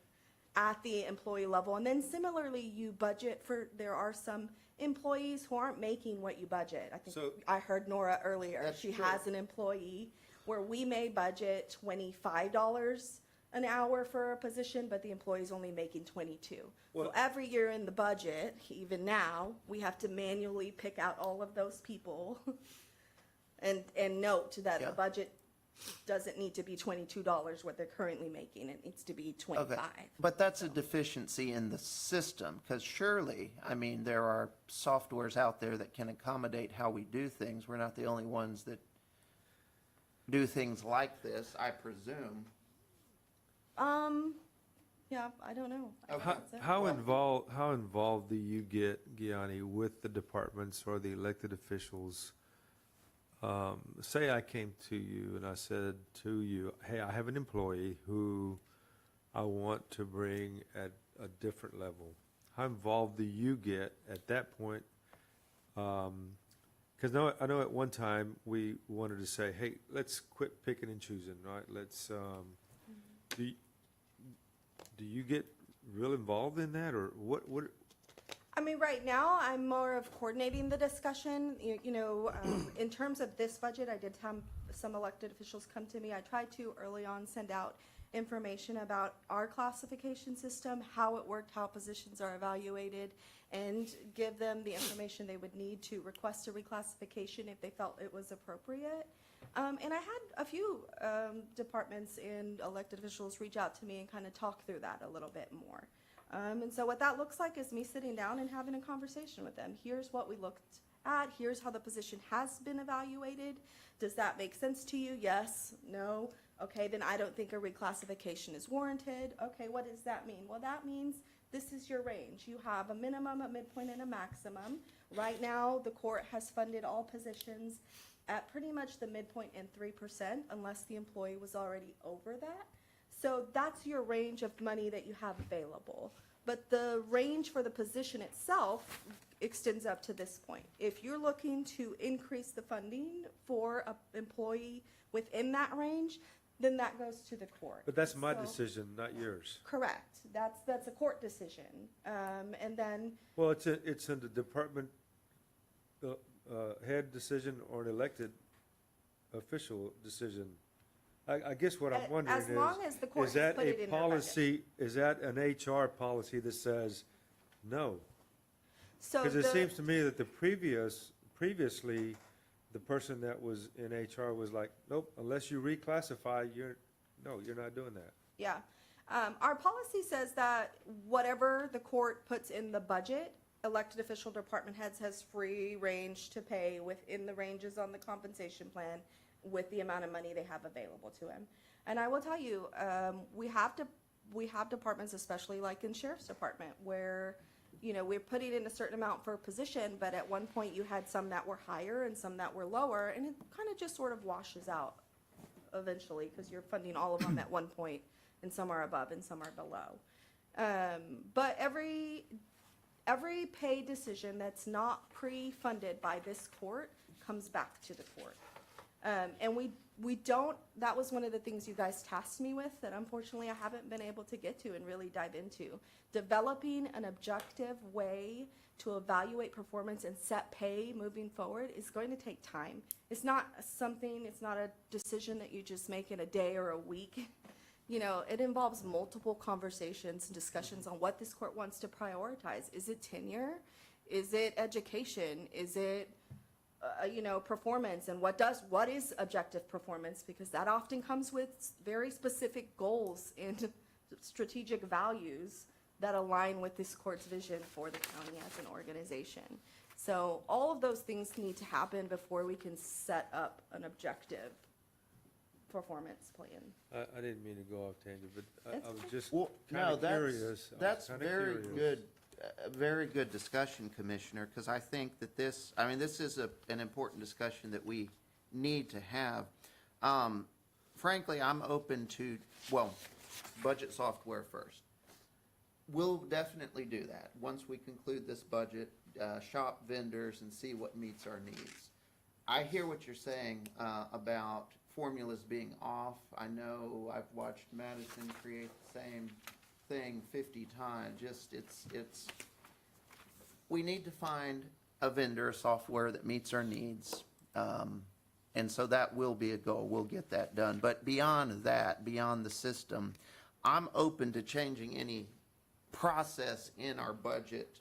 Speaker 17: at the employee level. And then similarly, you budget for, there are some employees who aren't making what you budget. I think
Speaker 6: So-
Speaker 17: I heard Nora earlier.
Speaker 1: That's
Speaker 17: She
Speaker 1: true.
Speaker 17: has an employee where we may budget $25 an hour for a position, but the employee's only making 22. So
Speaker 6: Well-
Speaker 17: every year in the budget, even now, we have to manually pick out all of those people and note that
Speaker 1: Yeah.
Speaker 17: the budget doesn't need to be $22 what they're currently making. It needs to be 25.
Speaker 1: Okay, but that's a deficiency in the system, because surely, I mean, there are softwares out there that can accommodate how we do things. We're not the only ones that do things like this, I presume.
Speaker 17: Yeah, I don't know. I
Speaker 1: Okay.
Speaker 17: can't say.
Speaker 6: How involved do you get, Gianni, with the departments or the elected officials? Say I came to you and I said to you, hey, I have an employee who I want to bring at a different level. How involved do you get at that point? Because I know at one time we wanted to say, hey, let's quit picking and choosing, right? Let's, do you get real involved in that, or what
Speaker 17: I mean, right now, I'm more of coordinating the discussion. In terms of this budget, I did have some elected officials come to me. I tried to early on send out information about our classification system, how it worked, how positions are evaluated, and give them the information they would need to request a reclassification if they felt it was appropriate. And I had a few departments and elected officials reach out to me and kind of talk through that a little bit more. And so what that looks like is me sitting down and having a conversation with them. Here's what we looked at. Here's how the position has been evaluated. Does that make sense to you? Yes? No? Okay, then I don't think a reclassification is warranted. Okay, what does that mean? Well, that means this is your range. You have a minimum, a midpoint, and a maximum. Right now, the court has funded all positions at pretty much the midpoint and 3%, unless the employee was already over that. So that's your range of money that you have available. But the range for the position itself extends up to this point. If you're looking to increase the funding for an employee within that range, then that goes to the court.
Speaker 6: But that's my
Speaker 17: So-
Speaker 6: decision, not yours.
Speaker 17: Correct. That's a court decision. And then,
Speaker 6: Well, it's in the department, head decision or an elected official decision. I guess what I'm wondering
Speaker 17: as long as the court
Speaker 6: is
Speaker 17: has
Speaker 6: that
Speaker 17: put it
Speaker 6: a
Speaker 17: in their budget.
Speaker 6: policy, is that an HR policy that says no?
Speaker 17: so
Speaker 6: Because it
Speaker 17: the-
Speaker 6: seems to me that previously, the person that was in HR was like, nope, unless you reclassify, you're not doing that.
Speaker 17: Yeah. Our policy says that whatever the court puts in the budget, elected official department heads has free range to pay within the ranges on the compensation plan with the amount of money they have available to them. And I will tell you, we have departments, especially like in sheriff's department, where, we're putting in a certain amount for a position, but at one point you had some that were higher and some that were lower, and it kind of just sort of washes out eventually, because you're funding all of them at one point, and some are above and some are below. But every pay decision that's not pre-funded by this court comes back to the court. And we don't, that was one of the things you guys tasked me with that unfortunately I haven't been able to get to and really dive into. Developing an objective way to evaluate performance and set pay moving forward is going to take time. It's not a decision that you just make in a day or a week. It involves multiple conversations and discussions on what this court wants to prioritize. Is it tenure? Is it education? Is it performance, and what is objective performance, because that often comes with very specific goals and strategic values that align with this court's vision for the county as an organization. So all of those things need to happen before we can set up an objective performance plan.
Speaker 6: I didn't mean to go off tangent, but
Speaker 17: That's
Speaker 6: I was
Speaker 17: okay.
Speaker 6: just
Speaker 1: Well,
Speaker 6: kind
Speaker 1: no,
Speaker 6: of curious.
Speaker 1: that's very good, very good discussion, Commissioner, because I think that this is an important discussion that we need to have. Frankly, I'm open to, budget software first. We'll definitely do that once we conclude this budget, shop vendors and see what meets our needs. I hear what you're saying about formulas being off. I know I've watched Madison create the same thing 50 times. We need to find a vendor, software that meets our needs. And so that will be a goal. We'll get that done. But beyond that, beyond the system, I'm open to changing any process in our budget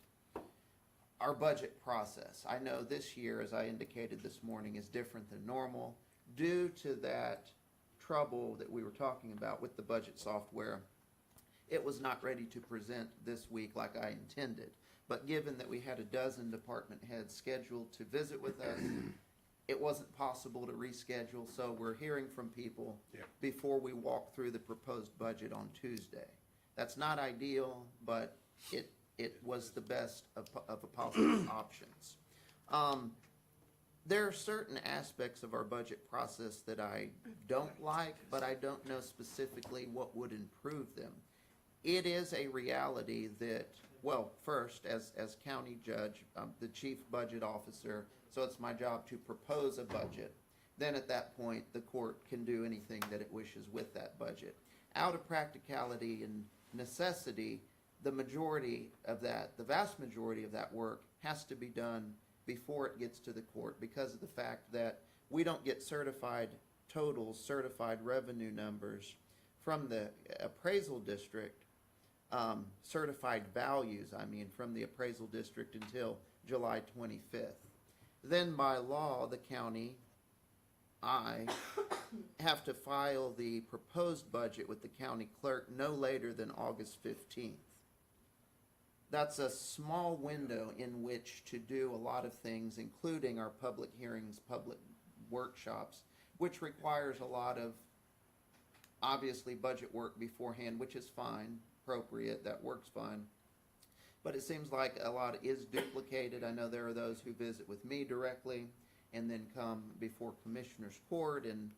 Speaker 1: process. I know this year, as I indicated this morning, is different than normal due to that trouble that we were talking about with the budget software. It was not ready to present this week like I intended. But given that we had a dozen department heads scheduled to visit with us, it wasn't possible to reschedule, so we're hearing from people before we walk through the proposed budget on Tuesday. That's not ideal, but it was the best of possible options. There are certain aspects of our budget process that I don't like, but I don't know specifically what would improve them. It is a reality that, first, as county judge, I'm the chief budget officer, so it's my job to propose a budget. Then at that point, the court can do anything that it wishes with that budget. Out of practicality and necessity, the majority of that, the vast majority of that work has to be done before it gets to the court because of the fact that we don't get certified totals, certified revenue numbers from the appraisal district, certified values, I mean, from the appraisal district until July 25th. Then by law, the county, I have to file the proposed budget with the county clerk no later than August 15th. That's a small window in which to do a lot of things, including our public hearings, public workshops, which requires a lot of, obviously, budget work beforehand, which is fine, appropriate, that works fine. But it seems like a lot is duplicated. I know there are those who visit with me directly and then come before Commissioners Court and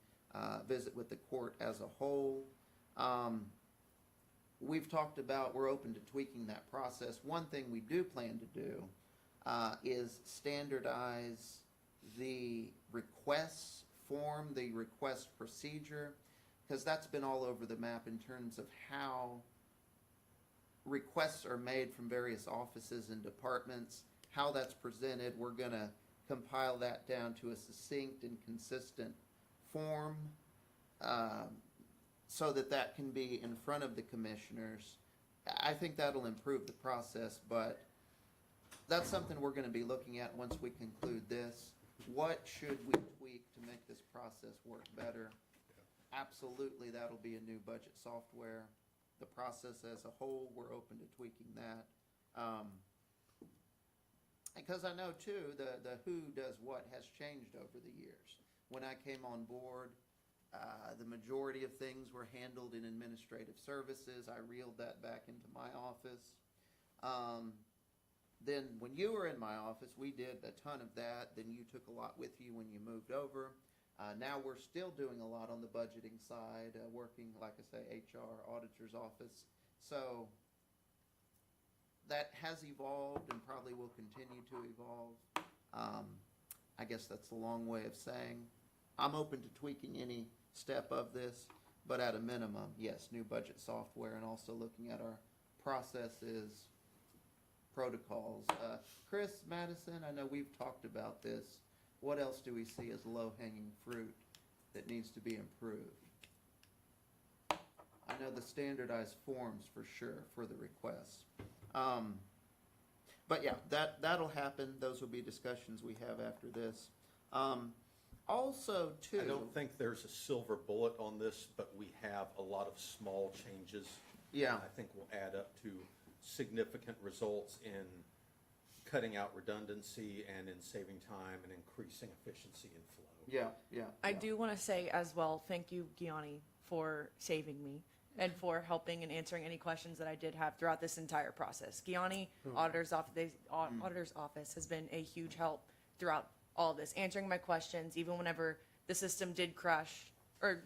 Speaker 1: visit with the court as a whole. We've talked about, we're open to tweaking that process. One thing we do plan to do is standardize the requests form, the request procedure, because that's been all over the map in terms of how requests are made from various offices and departments, how that's presented. We're going to compile that down to a succinct and consistent form so that that can be in front of the commissioners. I think that'll improve the process, but that's something we're going to be looking at once we conclude this. What should we tweak to make this process work better? Absolutely, that'll be a new budget software. The process as a whole, we're open to tweaking that. Because I know too, the who does what has changed over the years. When I came on board, the majority of things were handled in administrative services. I reeled that back into my office. Then when you were in my office, we did a ton of that. Then you took a lot with you when you moved over. Now we're still doing a lot on the budgeting side, working, like I say, HR, auditor's office. So that has evolved and probably will continue to evolve. I guess that's a long way of saying I'm open to tweaking any step of this, but at a minimum, yes, new budget software and also looking at our processes, protocols. Chris Madison, I know we've talked about this. What else do we see as low-hanging fruit that needs to be improved? I know the standardized forms for sure for the requests. But yeah, that'll happen. Those will be discussions we have after this. Also, too.
Speaker 18: I don't think there's a silver bullet on this, but we have a lot of small changes.
Speaker 1: Yeah.
Speaker 18: I think will add up to significant results in cutting out redundancy and in saving time and increasing efficiency and flow.
Speaker 1: Yeah.
Speaker 19: I do want to say as well, thank you, Gianni, for saving me and for helping and answering any questions that I did have throughout this entire process. Gianni, Auditor's Office has been a huge help throughout all of this, answering my questions, even whenever the system did crash or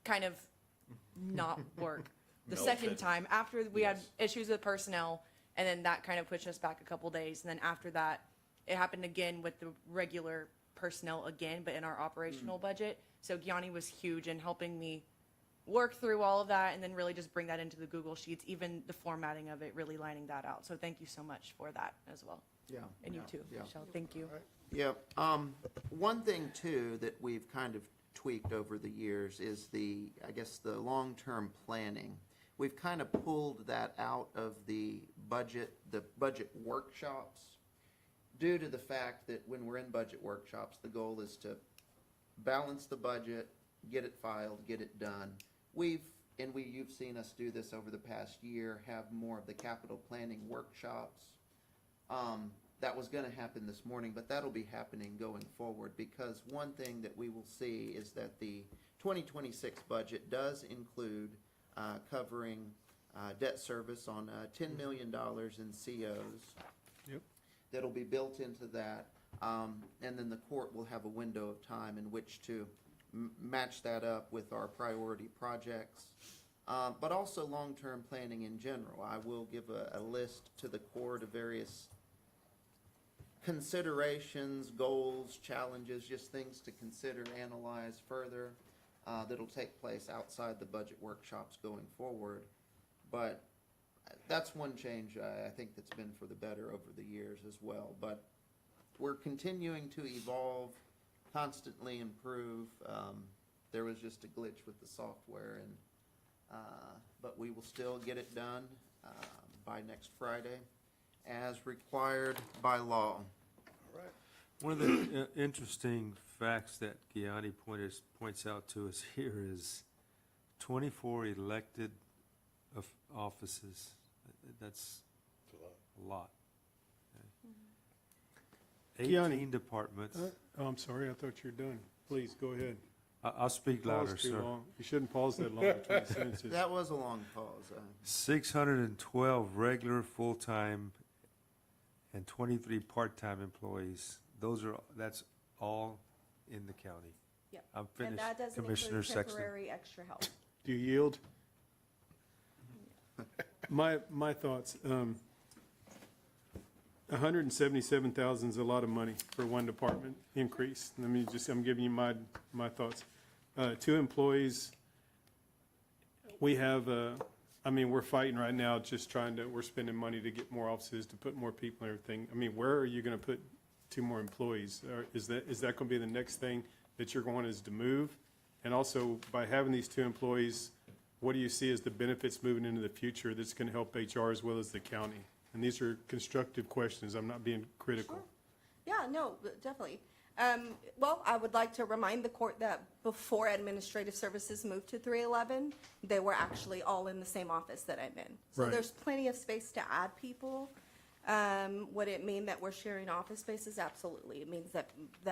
Speaker 19: kind of not work. The second time, after we had issues with personnel, and then that kind of pushed us back a couple days. And then after that, it happened again with the regular personnel again, but in our operational budget. So Gianni was huge in helping me work through all of that and then really just bring that into the Google Sheets, even the formatting of it, really lining that out. So thank you so much for that as well.
Speaker 1: Yeah.
Speaker 19: And you too, Michelle. Thank you.
Speaker 1: Yeah. One thing too that we've kind of tweaked over the years is the long-term planning. We've kind of pulled that out of the budget workshops, due to the fact that when we're in budget workshops, the goal is to balance the budget, get it filed, get it done. You've seen us do this over the past year, have more of the capital planning workshops. That was going to happen this morning, but that'll be happening going forward, because one thing that we will see is that the 2026 budget does include covering debt service on $10 million in COs.
Speaker 10: Yep.
Speaker 1: That'll be built into that, and then the court will have a window of time in which to match that up with our priority projects, but also long-term planning in general. I will give a list to the court of various considerations, goals, challenges, just things to consider, analyze further, that'll take place outside the budget workshops going forward. But that's one change I think that's been for the better over the years as well. But we're continuing to evolve, constantly improve. There was just a glitch with the software, but we will still get it done by next Friday, as required by law.
Speaker 15: One of the interesting facts that Gianni points out to us here is 24 elected offices. That's a lot. Okay.
Speaker 10: Gianni,
Speaker 15: 18 departments.
Speaker 10: Oh, I'm sorry, I thought you were done. Please, go ahead.
Speaker 15: I'll speak louder,
Speaker 10: Pause too
Speaker 15: sir.
Speaker 10: long. You shouldn't pause that long between sentences.
Speaker 1: That was a long pause.
Speaker 15: 612 regular full-time and 23 part-time employees. That's all in the county.
Speaker 17: Yep.
Speaker 15: I'm
Speaker 17: And
Speaker 15: finished,
Speaker 17: that doesn't
Speaker 15: Commissioner
Speaker 17: include
Speaker 15: Sexton.
Speaker 17: temporary extra help.
Speaker 10: Do you yield? My thoughts, 177,000 is a lot of money for one department increase. I'm giving you my thoughts. 2 employees, we have, we're fighting right now, just we're spending money to get more offices, to put more people and everything. Where are you gonna put 2 more employees? Or is that gonna be the next thing that you're going is to move? And also, by having these 2 employees, what do you see as the benefits moving into the future that's gonna help HR as well as the county? And these are constructive questions. I'm not being critical.
Speaker 17: Yeah, no, definitely. Well, I would like to remind the court that before administrative services moved to 311, they were actually all in the same office that I'm in. So
Speaker 10: Right.
Speaker 17: there's plenty of space to add people. Would it mean that we're sharing office spaces? Absolutely. It means that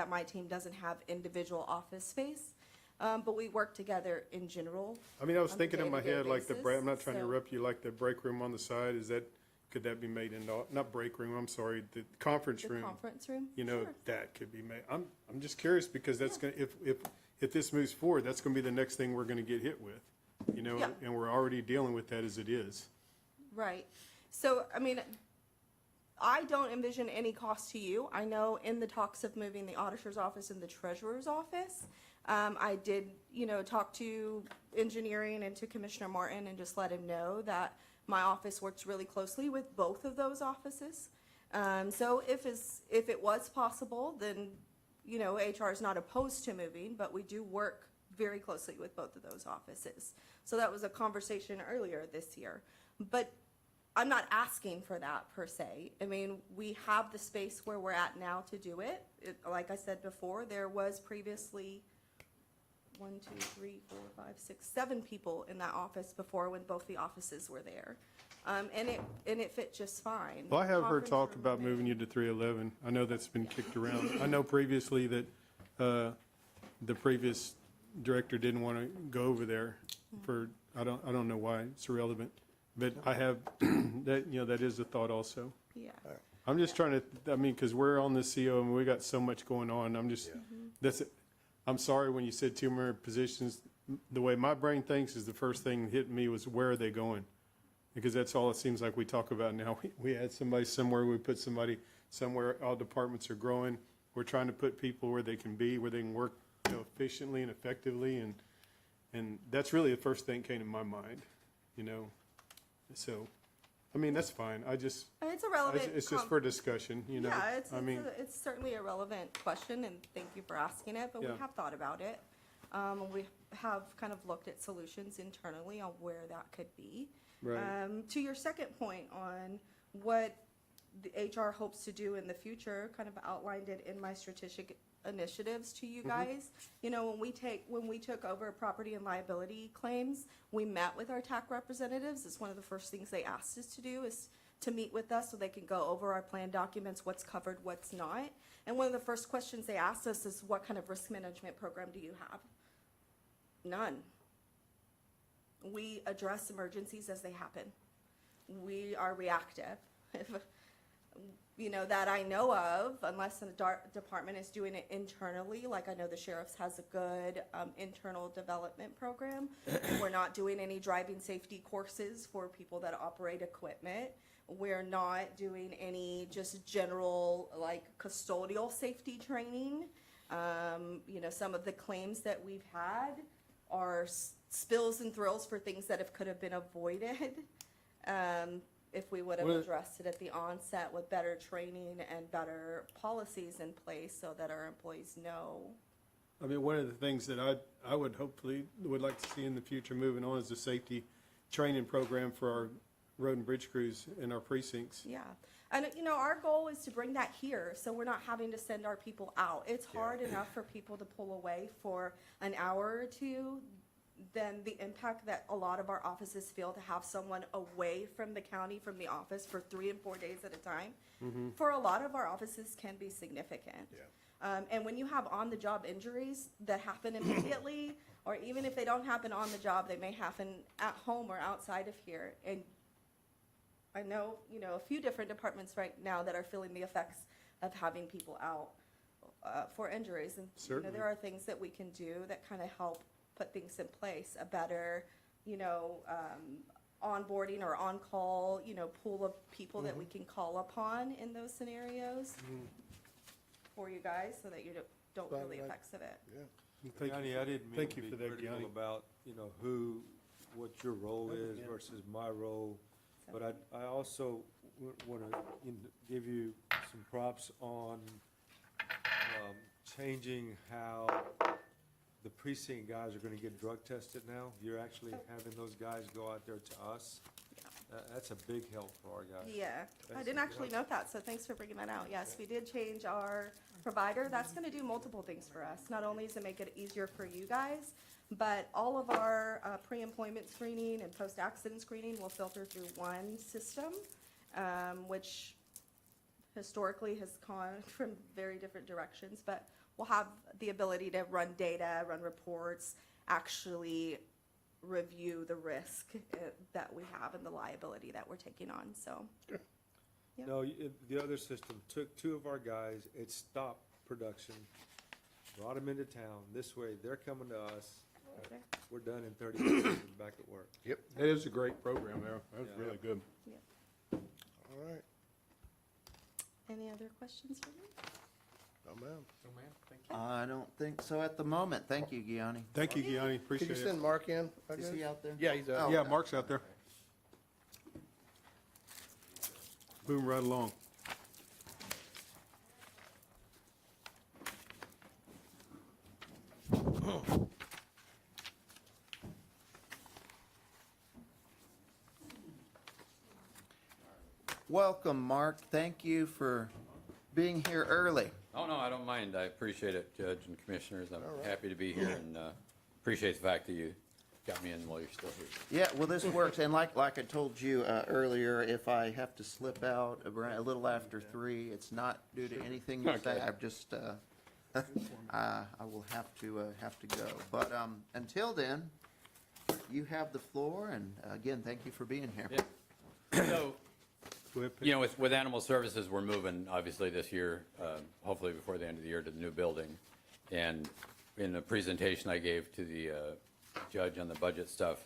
Speaker 17: my team doesn't have individual office space, but we work together in general.
Speaker 10: I was
Speaker 17: on a
Speaker 10: thinking in my
Speaker 17: day-to-day
Speaker 10: head, like
Speaker 17: basis,
Speaker 10: I'm not trying to
Speaker 17: so-
Speaker 10: interrupt you, like the break room on the side, could that be made into, not break room, I'm sorry, the conference
Speaker 17: The
Speaker 10: room?
Speaker 17: conference room?
Speaker 10: Sure.
Speaker 17: Sure.
Speaker 10: That could be made. I'm just curious because that's gonna, if this moves forward, that's gonna be the next thing we're gonna get hit with,
Speaker 17: Yeah.
Speaker 10: and we're already dealing with that as it is.
Speaker 17: Right. So, I don't envision any cost to you. I know in the talks of moving the auditor's office and the treasurer's office, I did, talk to engineering and to Commissioner Martin and just let him know that my office works really closely with both of those offices. So if it was possible, then, HR is not opposed to moving, but we do work very closely with both of those offices. So that was a conversation earlier this year. But I'm not asking for that per se. We have the space where we're at now to do it. Like I said before, there was previously 1, 2, 3, 4, 5, 6, 7 people in that office before when both the offices were there. And it fit just fine.
Speaker 10: Well, I have heard
Speaker 17: Conference
Speaker 10: talk
Speaker 17: room
Speaker 10: about
Speaker 17: remained.
Speaker 10: moving you to 311. I know that's been kicked around. I know previously that, the previous director didn't want to go over there for, I don't know why, it's irrelevant. But I have, that is a thought also.
Speaker 17: Yeah.
Speaker 10: I'm just trying to, because we're on the CO and we got so much going on. I'm sorry when you said 2 more positions. The way my brain thinks is the first thing hitting me was, where are they going? Because that's all it seems like we talk about now. We had somebody somewhere, we put somebody somewhere, all departments are growing. We're trying to put people where they can be, where they can work efficiently and effectively. And that's really the first thing came to my mind, So, that's fine.
Speaker 17: It's a relevant.
Speaker 10: It's just for discussion,
Speaker 17: Yeah, it's certainly a relevant question, and thank you for asking it, but we
Speaker 10: Yeah.
Speaker 17: have thought about it. We have kind of looked at solutions internally on where that could be.
Speaker 10: Right.
Speaker 17: To your second point on what the HR hopes to do in the future, kind of outlined it in my strategic initiatives to you guys. When we took over property and liability claims, we met with our TAC representatives. It's one of the first things they asked us to do is to meet with us so they can go over our plan documents, what's covered, what's not. And one of the first questions they asked us is, what kind of risk management program do you have? None. We address emergencies as they happen. We are reactive. That I know of, unless the department is doing it internally, like I know the sheriff's has a good internal development program. We're not doing any driving safety courses for people that operate equipment. We're not doing any just general custodial safety training. Some of the claims that we've had are spills and thrills for things that could have been avoided. if we would have
Speaker 10: Well-
Speaker 17: addressed it at the onset with better training and better policies in place so that our employees know.
Speaker 10: I mean, one of the things that I would hopefully, would like to see in the future moving on is the safety training program for our road and bridge crews in our precincts.
Speaker 17: Yeah. And, you know, our goal is to bring that here, so we're not having to send our people out. It's hard enough for people to pull away for an hour or two, then the impact that a lot of our offices feel to have someone away from the county, from the office for 3 and 4 days at a time, for a lot of our offices can be significant. And when you have on-the-job injuries that happen immediately, or even if they don't happen on the job, they may happen at home or outside of here. And I know, you know, a few different departments right now that are feeling the effects of having people out for injuries. And you know,
Speaker 10: Certainly.
Speaker 17: there are things that we can do that kind of help put things in place, a better, you know, onboarding or on-call, you know, pool of people that we can call upon in those scenarios for you guys, so that you don't feel the effects of it.
Speaker 10: Thank
Speaker 15: Gianni,
Speaker 10: you.
Speaker 15: I didn't mean
Speaker 10: Thank
Speaker 15: to
Speaker 10: you
Speaker 15: be
Speaker 10: for that,
Speaker 15: critical
Speaker 10: Gianni.
Speaker 15: about, you know, what your role is versus my role. But I also want to give you some props on changing how the precinct guys are going to get drug tested now. You're actually having those guys go out there to us. That's a big help for our guys.
Speaker 17: Yeah, I didn't actually note that, so thanks for bringing that out. Yes, we did change our provider. That's gonna do multiple things for us. Not only does it make it easier for you guys, but all of our pre-employment screening and post-accident screening will filter through one system, which historically has gone from very different directions, but we'll have the ability to run data, run reports, actually review the risk that we have and the liability that we're taking on, so. Yeah.
Speaker 15: No, the other system took 2 of our guys, it stopped production, brought them into town. This way, they're coming to us.
Speaker 17: Okay.
Speaker 15: We're done in 30 minutes and back at work.
Speaker 3: Yep.
Speaker 10: That is a great program there. That's
Speaker 15: Yeah.
Speaker 10: really good.
Speaker 3: All right.
Speaker 17: Any other questions for me?
Speaker 3: No, ma'am.
Speaker 1: I don't think so at the moment. Thank you, Gianni.
Speaker 10: Thank you, Gianni.
Speaker 3: Could
Speaker 10: Appreciate
Speaker 3: you
Speaker 10: it.
Speaker 3: send Mark in? I
Speaker 1: Is
Speaker 3: guess?
Speaker 1: he out there?
Speaker 3: Yeah, he's out.
Speaker 1: Oh.
Speaker 10: Yeah, Mark's out there. Boom right along.
Speaker 1: Welcome, Mark. Thank you for being here early.
Speaker 20: Oh, no, I don't mind. I appreciate it, Judge and Commissioners. I'm happy to be here and appreciate the fact that you got me in while you're still here.
Speaker 1: Yeah, well, this works, and like I told you earlier, if I have to slip out a little after 3, it's not due to anything you say.
Speaker 20: Okay.
Speaker 1: I've just, I will have to go. But until then, you have the floor, and again, thank you for being here.
Speaker 20: Yeah. So, you know, with Animal Services, we're moving, obviously, this year, hopefully before the end of the year, to the new building. And in the presentation I gave to the judge on the budget stuff,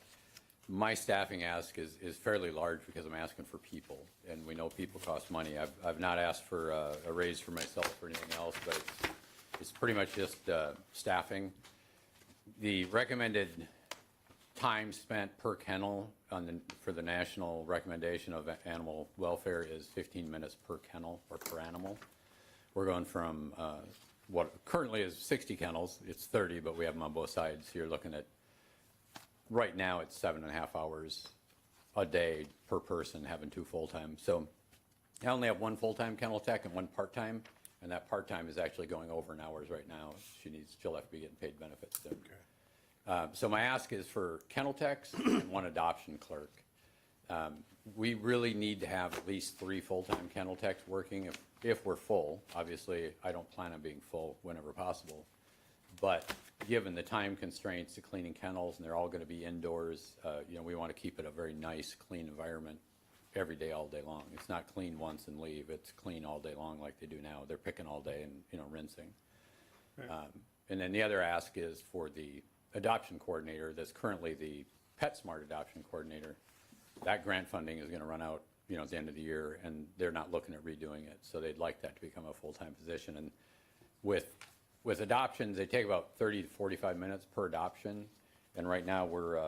Speaker 20: my staffing ask is fairly large because I'm asking for people, and we know people cost money. I've not asked for a raise for myself or anything else, but it's pretty much just staffing. The recommended time spent per kennel for the national recommendation of animal welfare is 15 minutes per kennel or per animal. We're going from what currently is 60 kennels, it's 30, but we have them on both sides. So you're looking at, right now it's 7.5 hours a day per person having 2 full-time. So I only have 1 full-time kennel tech and 1 part-time, and that part-time is actually going over in hours right now. She'll have to be getting paid benefits soon. So my ask is for kennel techs and 1 adoption clerk. We really need to have at least 3 full-time kennel techs working if we're full. Obviously, I don't plan on being full whenever possible. But given the time constraints to cleaning kennels, and they're all going to be indoors, you know, we want to keep it a very nice, clean environment every day, all day long. It's not clean once and leave. It's clean all day long like they do now. They're picking all day and, you know, rinsing. And then the other ask is for the adoption coordinator that's currently the PetSmart adoption coordinator. That grant funding is going to run out, you know, at the end of the year, and they're not looking at redoing it. So they'd like that to become a full-time position. And with adoptions, they take about 30 to 45 minutes per adoption. And right now we're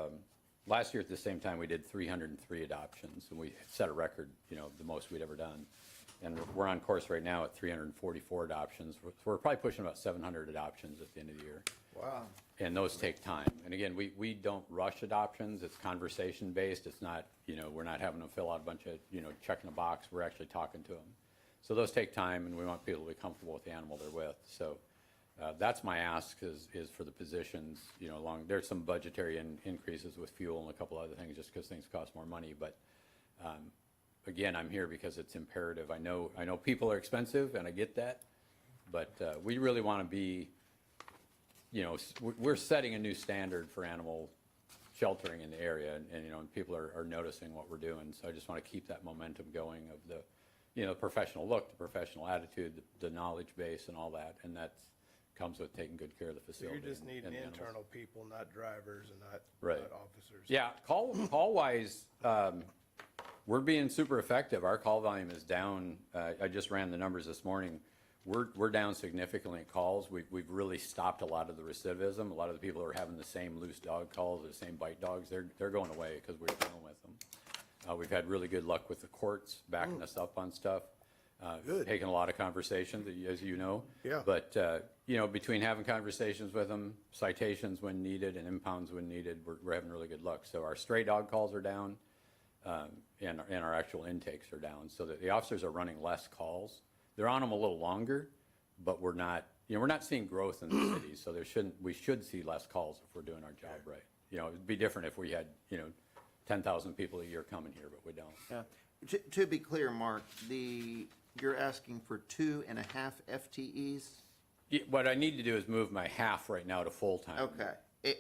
Speaker 20: Last year at the same time, we did 303 adoptions, and we set a record, the most we'd ever done. And we're on course right now at 344 adoptions. So we're probably pushing about 700 adoptions at the end of the year.
Speaker 1: Wow.
Speaker 20: And those take time. And again, we don't rush adoptions. It's conversation-based. It's not, we're not having them fill out a bunch of, checking a box. We're actually talking to them. So those take time, and we want people to be comfortable with the animal they're with. So that's my ask is for the positions, there's some budgetary increases with fuel and a couple other things just because things cost more money. But again, I'm here because it's imperative. I know people are expensive, and I get that. But we really want to be, we're setting a new standard for animal sheltering in the area, and people are noticing what we're doing. So I just want to keep that momentum going of the professional look, the professional attitude, the knowledge base, and all that. And that comes with taking good care of the
Speaker 3: So
Speaker 20: facility.
Speaker 3: you're just
Speaker 20: and
Speaker 3: needing
Speaker 20: the animals.
Speaker 3: internal people, not drivers and not
Speaker 20: Right.
Speaker 3: not officers.
Speaker 20: Yeah, call wise, we're being super effective. Our call volume is down. I just ran the numbers this morning. We're down significantly in calls. We've really stopped a lot of the recidivism. A lot of the people who are having the same loose dog calls, the same bite dogs, they're going away because we're dealing with them. We've had really good luck with the courts backing us up on stuff.
Speaker 3: Good.
Speaker 20: Taken a lot of conversations, as you know.
Speaker 3: Yeah.
Speaker 20: But, between having conversations with them, citations when needed, and impounds when needed, we're having really good luck. So our stray dog calls are down, and our actual intakes are down. So that the officers are running less calls. They're on them a little longer, but we're not seeing growth in the cities. So we should see less calls if we're doing our job right. It'd be different if we had, 10,000 people a year coming here, but we don't.
Speaker 1: Yeah. To be clear, Mark, you're asking for 2.5 FTEs?
Speaker 20: Yeah, what I need to do is move my half right now to full-time.
Speaker 1: Okay.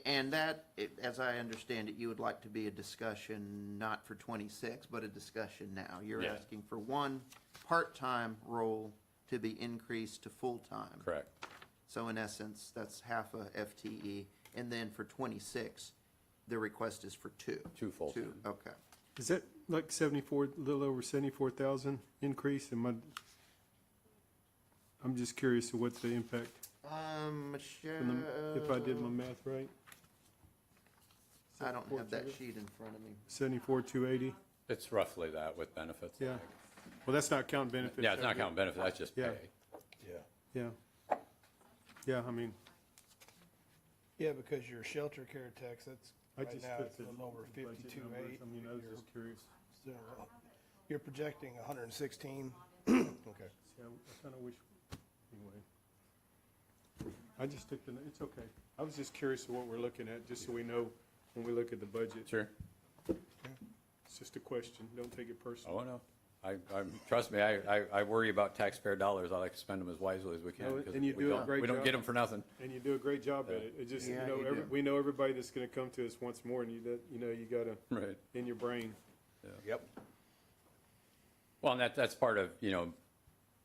Speaker 1: And that, as I understand it, you would like to be a discussion not for 26, but a discussion now. You're
Speaker 20: Yeah.
Speaker 1: asking for one part-time role to be increased to full-time.
Speaker 20: Correct.
Speaker 1: So in essence, that's half a FTE. And then for 26, the request is for two.
Speaker 20: Two full-time.
Speaker 1: Okay.
Speaker 10: Is that like 74, a little over 74,000 increase? I'm just curious of what's the impact,
Speaker 1: Michelle.
Speaker 10: if I did my math right.
Speaker 1: I don't have that sheet in front of me.
Speaker 10: 74,280?
Speaker 20: It's roughly that with benefits.
Speaker 10: Yeah. Well, that's not counting benefits.
Speaker 20: Yeah, it's not counting benefits, that's just
Speaker 10: Yeah.
Speaker 20: pay.
Speaker 3: Yeah.
Speaker 10: Yeah. Yeah, I mean,
Speaker 3: Yeah, because your shelter care tax, that's
Speaker 10: I
Speaker 3: right
Speaker 10: just
Speaker 3: now,
Speaker 10: put
Speaker 3: it's
Speaker 10: the
Speaker 3: a little over
Speaker 10: budget
Speaker 3: 52.8.
Speaker 10: numbers. I mean, I was just curious.
Speaker 3: You're projecting 116. Okay.
Speaker 10: See, I kind of wish, anyway. I just took it's okay. I was just curious of what we're looking at, just so we know when we look at the budget.
Speaker 20: Sure.
Speaker 10: It's just a question. Don't take it personal.
Speaker 20: Oh, no. Trust me, I worry about taxpayer dollars. I like to spend them as wisely as we can.
Speaker 10: No,
Speaker 20: 'cause
Speaker 10: and you
Speaker 20: we
Speaker 10: do a
Speaker 20: don't-
Speaker 10: great
Speaker 20: We don't
Speaker 10: job.
Speaker 20: get them for nothing.
Speaker 10: And you do a great job at it. It just,
Speaker 1: Yeah, you do.
Speaker 10: we know everybody that's gonna come to us once more, and you gotta,
Speaker 20: Right.
Speaker 10: in your brain.
Speaker 3: Yep.
Speaker 20: Well, and that's part of,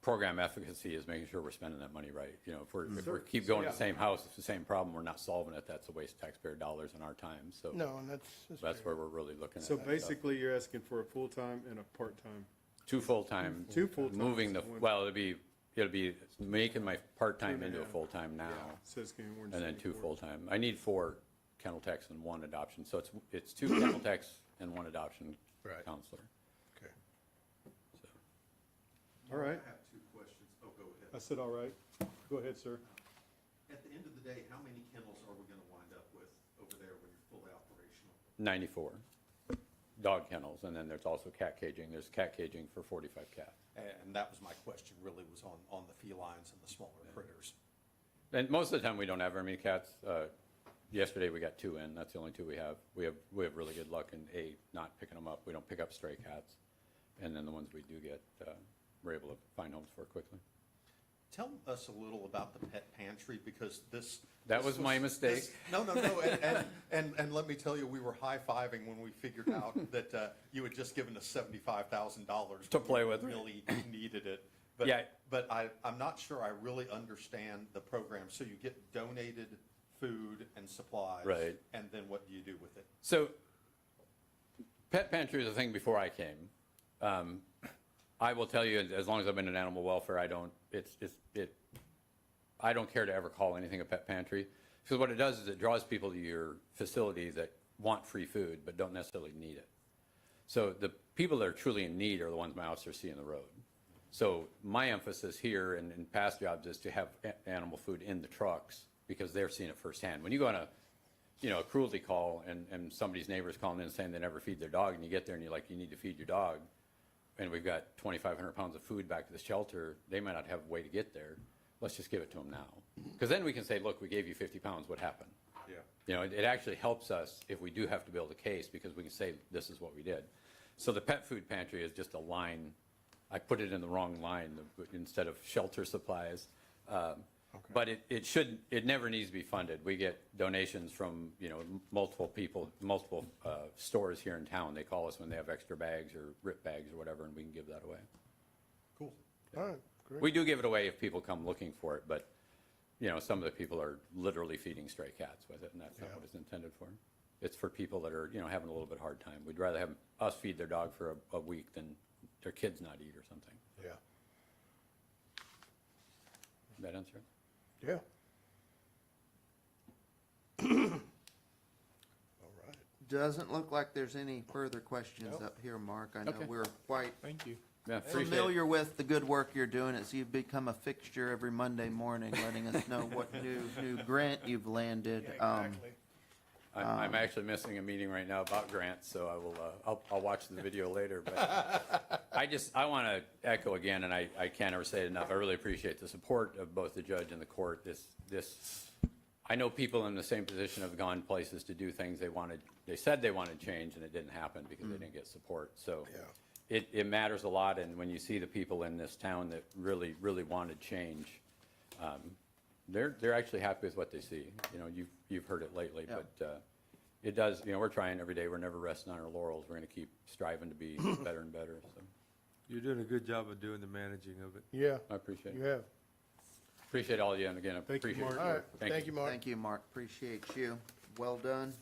Speaker 20: program efficacy is making sure we're spending that money right. If we keep going to the same house, it's the same problem, we're not solving it, that's a waste of taxpayer dollars and our time. So
Speaker 3: No, and that's
Speaker 20: that's
Speaker 3: fair.
Speaker 20: where we're really looking at
Speaker 10: So
Speaker 20: that stuff.
Speaker 10: basically, you're asking for a full-time and a part-time.
Speaker 20: Two full-time.
Speaker 10: Two full-times
Speaker 20: Moving
Speaker 10: and one-
Speaker 20: well, it'll be making my part-time into a full-time now.
Speaker 10: So it's getting more than
Speaker 20: And then two
Speaker 10: 74.
Speaker 20: full-time. I need 4 kennel techs and 1 adoption. So it's 2 kennel techs and 1 adoption
Speaker 3: Right.
Speaker 20: counselor.
Speaker 3: Okay.
Speaker 10: All right.
Speaker 18: I have two questions. Oh, go ahead.
Speaker 10: I said, all right. Go ahead, sir.
Speaker 18: At the end of the day, how many kennels are we gonna wind up with over there when you're fully operational?
Speaker 20: 94 dog kennels, and then there's also cat caging. There's cat caging for 45 cats.
Speaker 18: And that was my question, really, was on the felines and the smaller critters.
Speaker 20: And most of the time, we don't have very many cats. Yesterday, we got 2 in. That's the only 2 we have. We have really good luck in not picking them up. We don't pick up stray cats. And then the ones we do get, we're able to find homes for quickly.
Speaker 18: Tell us a little about the pet pantry, because
Speaker 20: That was my mistake.
Speaker 18: No, and let me tell you, we were high-fiving when we figured out that you had just given us $75,000.
Speaker 20: To play with.
Speaker 18: Really needed it.
Speaker 20: Yeah.
Speaker 18: But I'm not sure I really understand the program. So you get donated food and supplies.
Speaker 20: Right.
Speaker 18: And then what do you do with it?
Speaker 20: So, pet pantry was a thing before I came. I will tell you, as long as I've been in animal welfare, I don't care to ever call anything a pet pantry, because what it does is it draws people to your facility that want free food, but don't necessarily need it. So the people that are truly in need are the ones my officers see in the road. So my emphasis here and in past jobs is to have animal food in the trucks because they're seeing it firsthand. When you go on a cruelty call and somebody's neighbor's calling in saying they never feed their dog, and you get there and you're like, you need to feed your dog, and we've got 2,500 pounds of food back to the shelter, they might not have a way to get there. Let's just give it to them now. Because then we can say, look, we gave you 50 pounds, what happened?
Speaker 15: Yeah.
Speaker 20: It actually helps us if we do have to build a case because we can say, this is what we did. So the pet food pantry is just a line. I put it in the wrong line instead of shelter supplies. But it never needs to be funded. We get donations from, multiple people, multiple stores here in town. They call us when they have extra bags or rip bags or whatever, and we can give that away.
Speaker 7: Cool. All right, great.
Speaker 20: We do give it away if people come looking for it, but, some of the people are literally feeding stray cats with it, and that's not what it's intended for. It's for people that are, having a little bit hard time. We'd rather have us feed their dog for a week than their kids not eat or something.
Speaker 3: Yeah.
Speaker 20: Did that answer it?
Speaker 3: Yeah. All right.
Speaker 1: Doesn't look like there's any further questions up here, Mark. I know
Speaker 20: Okay.
Speaker 1: we're quite
Speaker 16: Thank you.
Speaker 20: Yeah, appreciate it.
Speaker 1: familiar with the good work you're doing as you've become a fixture every Monday morning, letting us know what new grant you've landed.
Speaker 20: I'm actually missing a meeting right now about grants, so I will, I'll watch the video later. But I want to echo again, and I can't ever say it enough, I really appreciate the support of both the judge and the court. I know people in the same position have gone places to do things they said they wanted change, and it didn't happen because they didn't get support. So it matters a lot, and when you see the people in this town that really, really wanted change, they're actually happy with what they see. You've heard it lately, but it does, we're trying every day. We're never resting on our laurels. We're going to keep striving to be better and better. So
Speaker 15: You're doing a good job of doing the managing of it.
Speaker 3: Yeah.
Speaker 20: I appreciate
Speaker 3: You
Speaker 20: it.
Speaker 3: have.
Speaker 20: Appreciate all of you, and again, I
Speaker 10: Thank you,
Speaker 20: appreciate
Speaker 10: Mark.
Speaker 20: your
Speaker 3: All
Speaker 20: work.
Speaker 3: right. Thank you, Mark.
Speaker 1: Thank you, Mark. Appreciate you. Well done.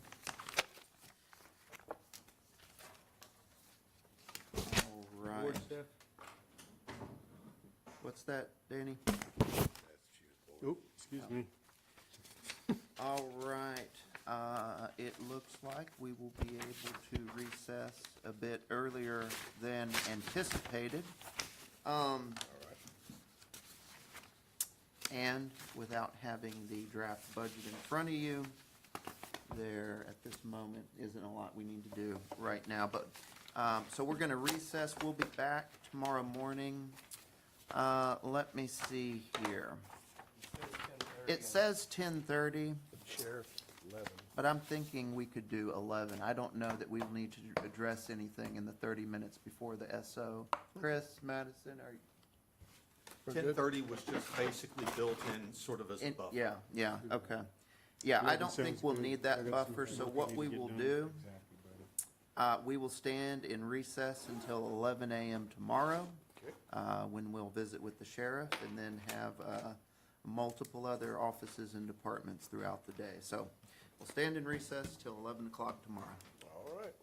Speaker 1: All right.
Speaker 15: Board staff?
Speaker 1: What's that, Danny?
Speaker 10: Oh, excuse me.
Speaker 1: All right. It looks like we will be able to recess a bit earlier than anticipated. And without having the draft budget in front of you, there at this moment isn't a lot we need to do right now. But so we're going to recess. We'll be back tomorrow morning. Let me see here. It says 10:30.
Speaker 3: Sheriff, 11.
Speaker 1: But I'm thinking we could do 11. I don't know that we'll need to address anything in the 30 minutes before the SO. Chris, Madison, are you?
Speaker 18: 10:30 was just basically built in sort of as a buffer.
Speaker 1: Yeah, okay. Yeah, I don't think we'll need that buffer, so what we will do, we will stand in recess until 11 a.m. tomorrow, when we'll visit with the sheriff, and then have multiple other offices and departments throughout the day. So we'll stand in recess till 11 o'clock tomorrow.
Speaker 3: All right.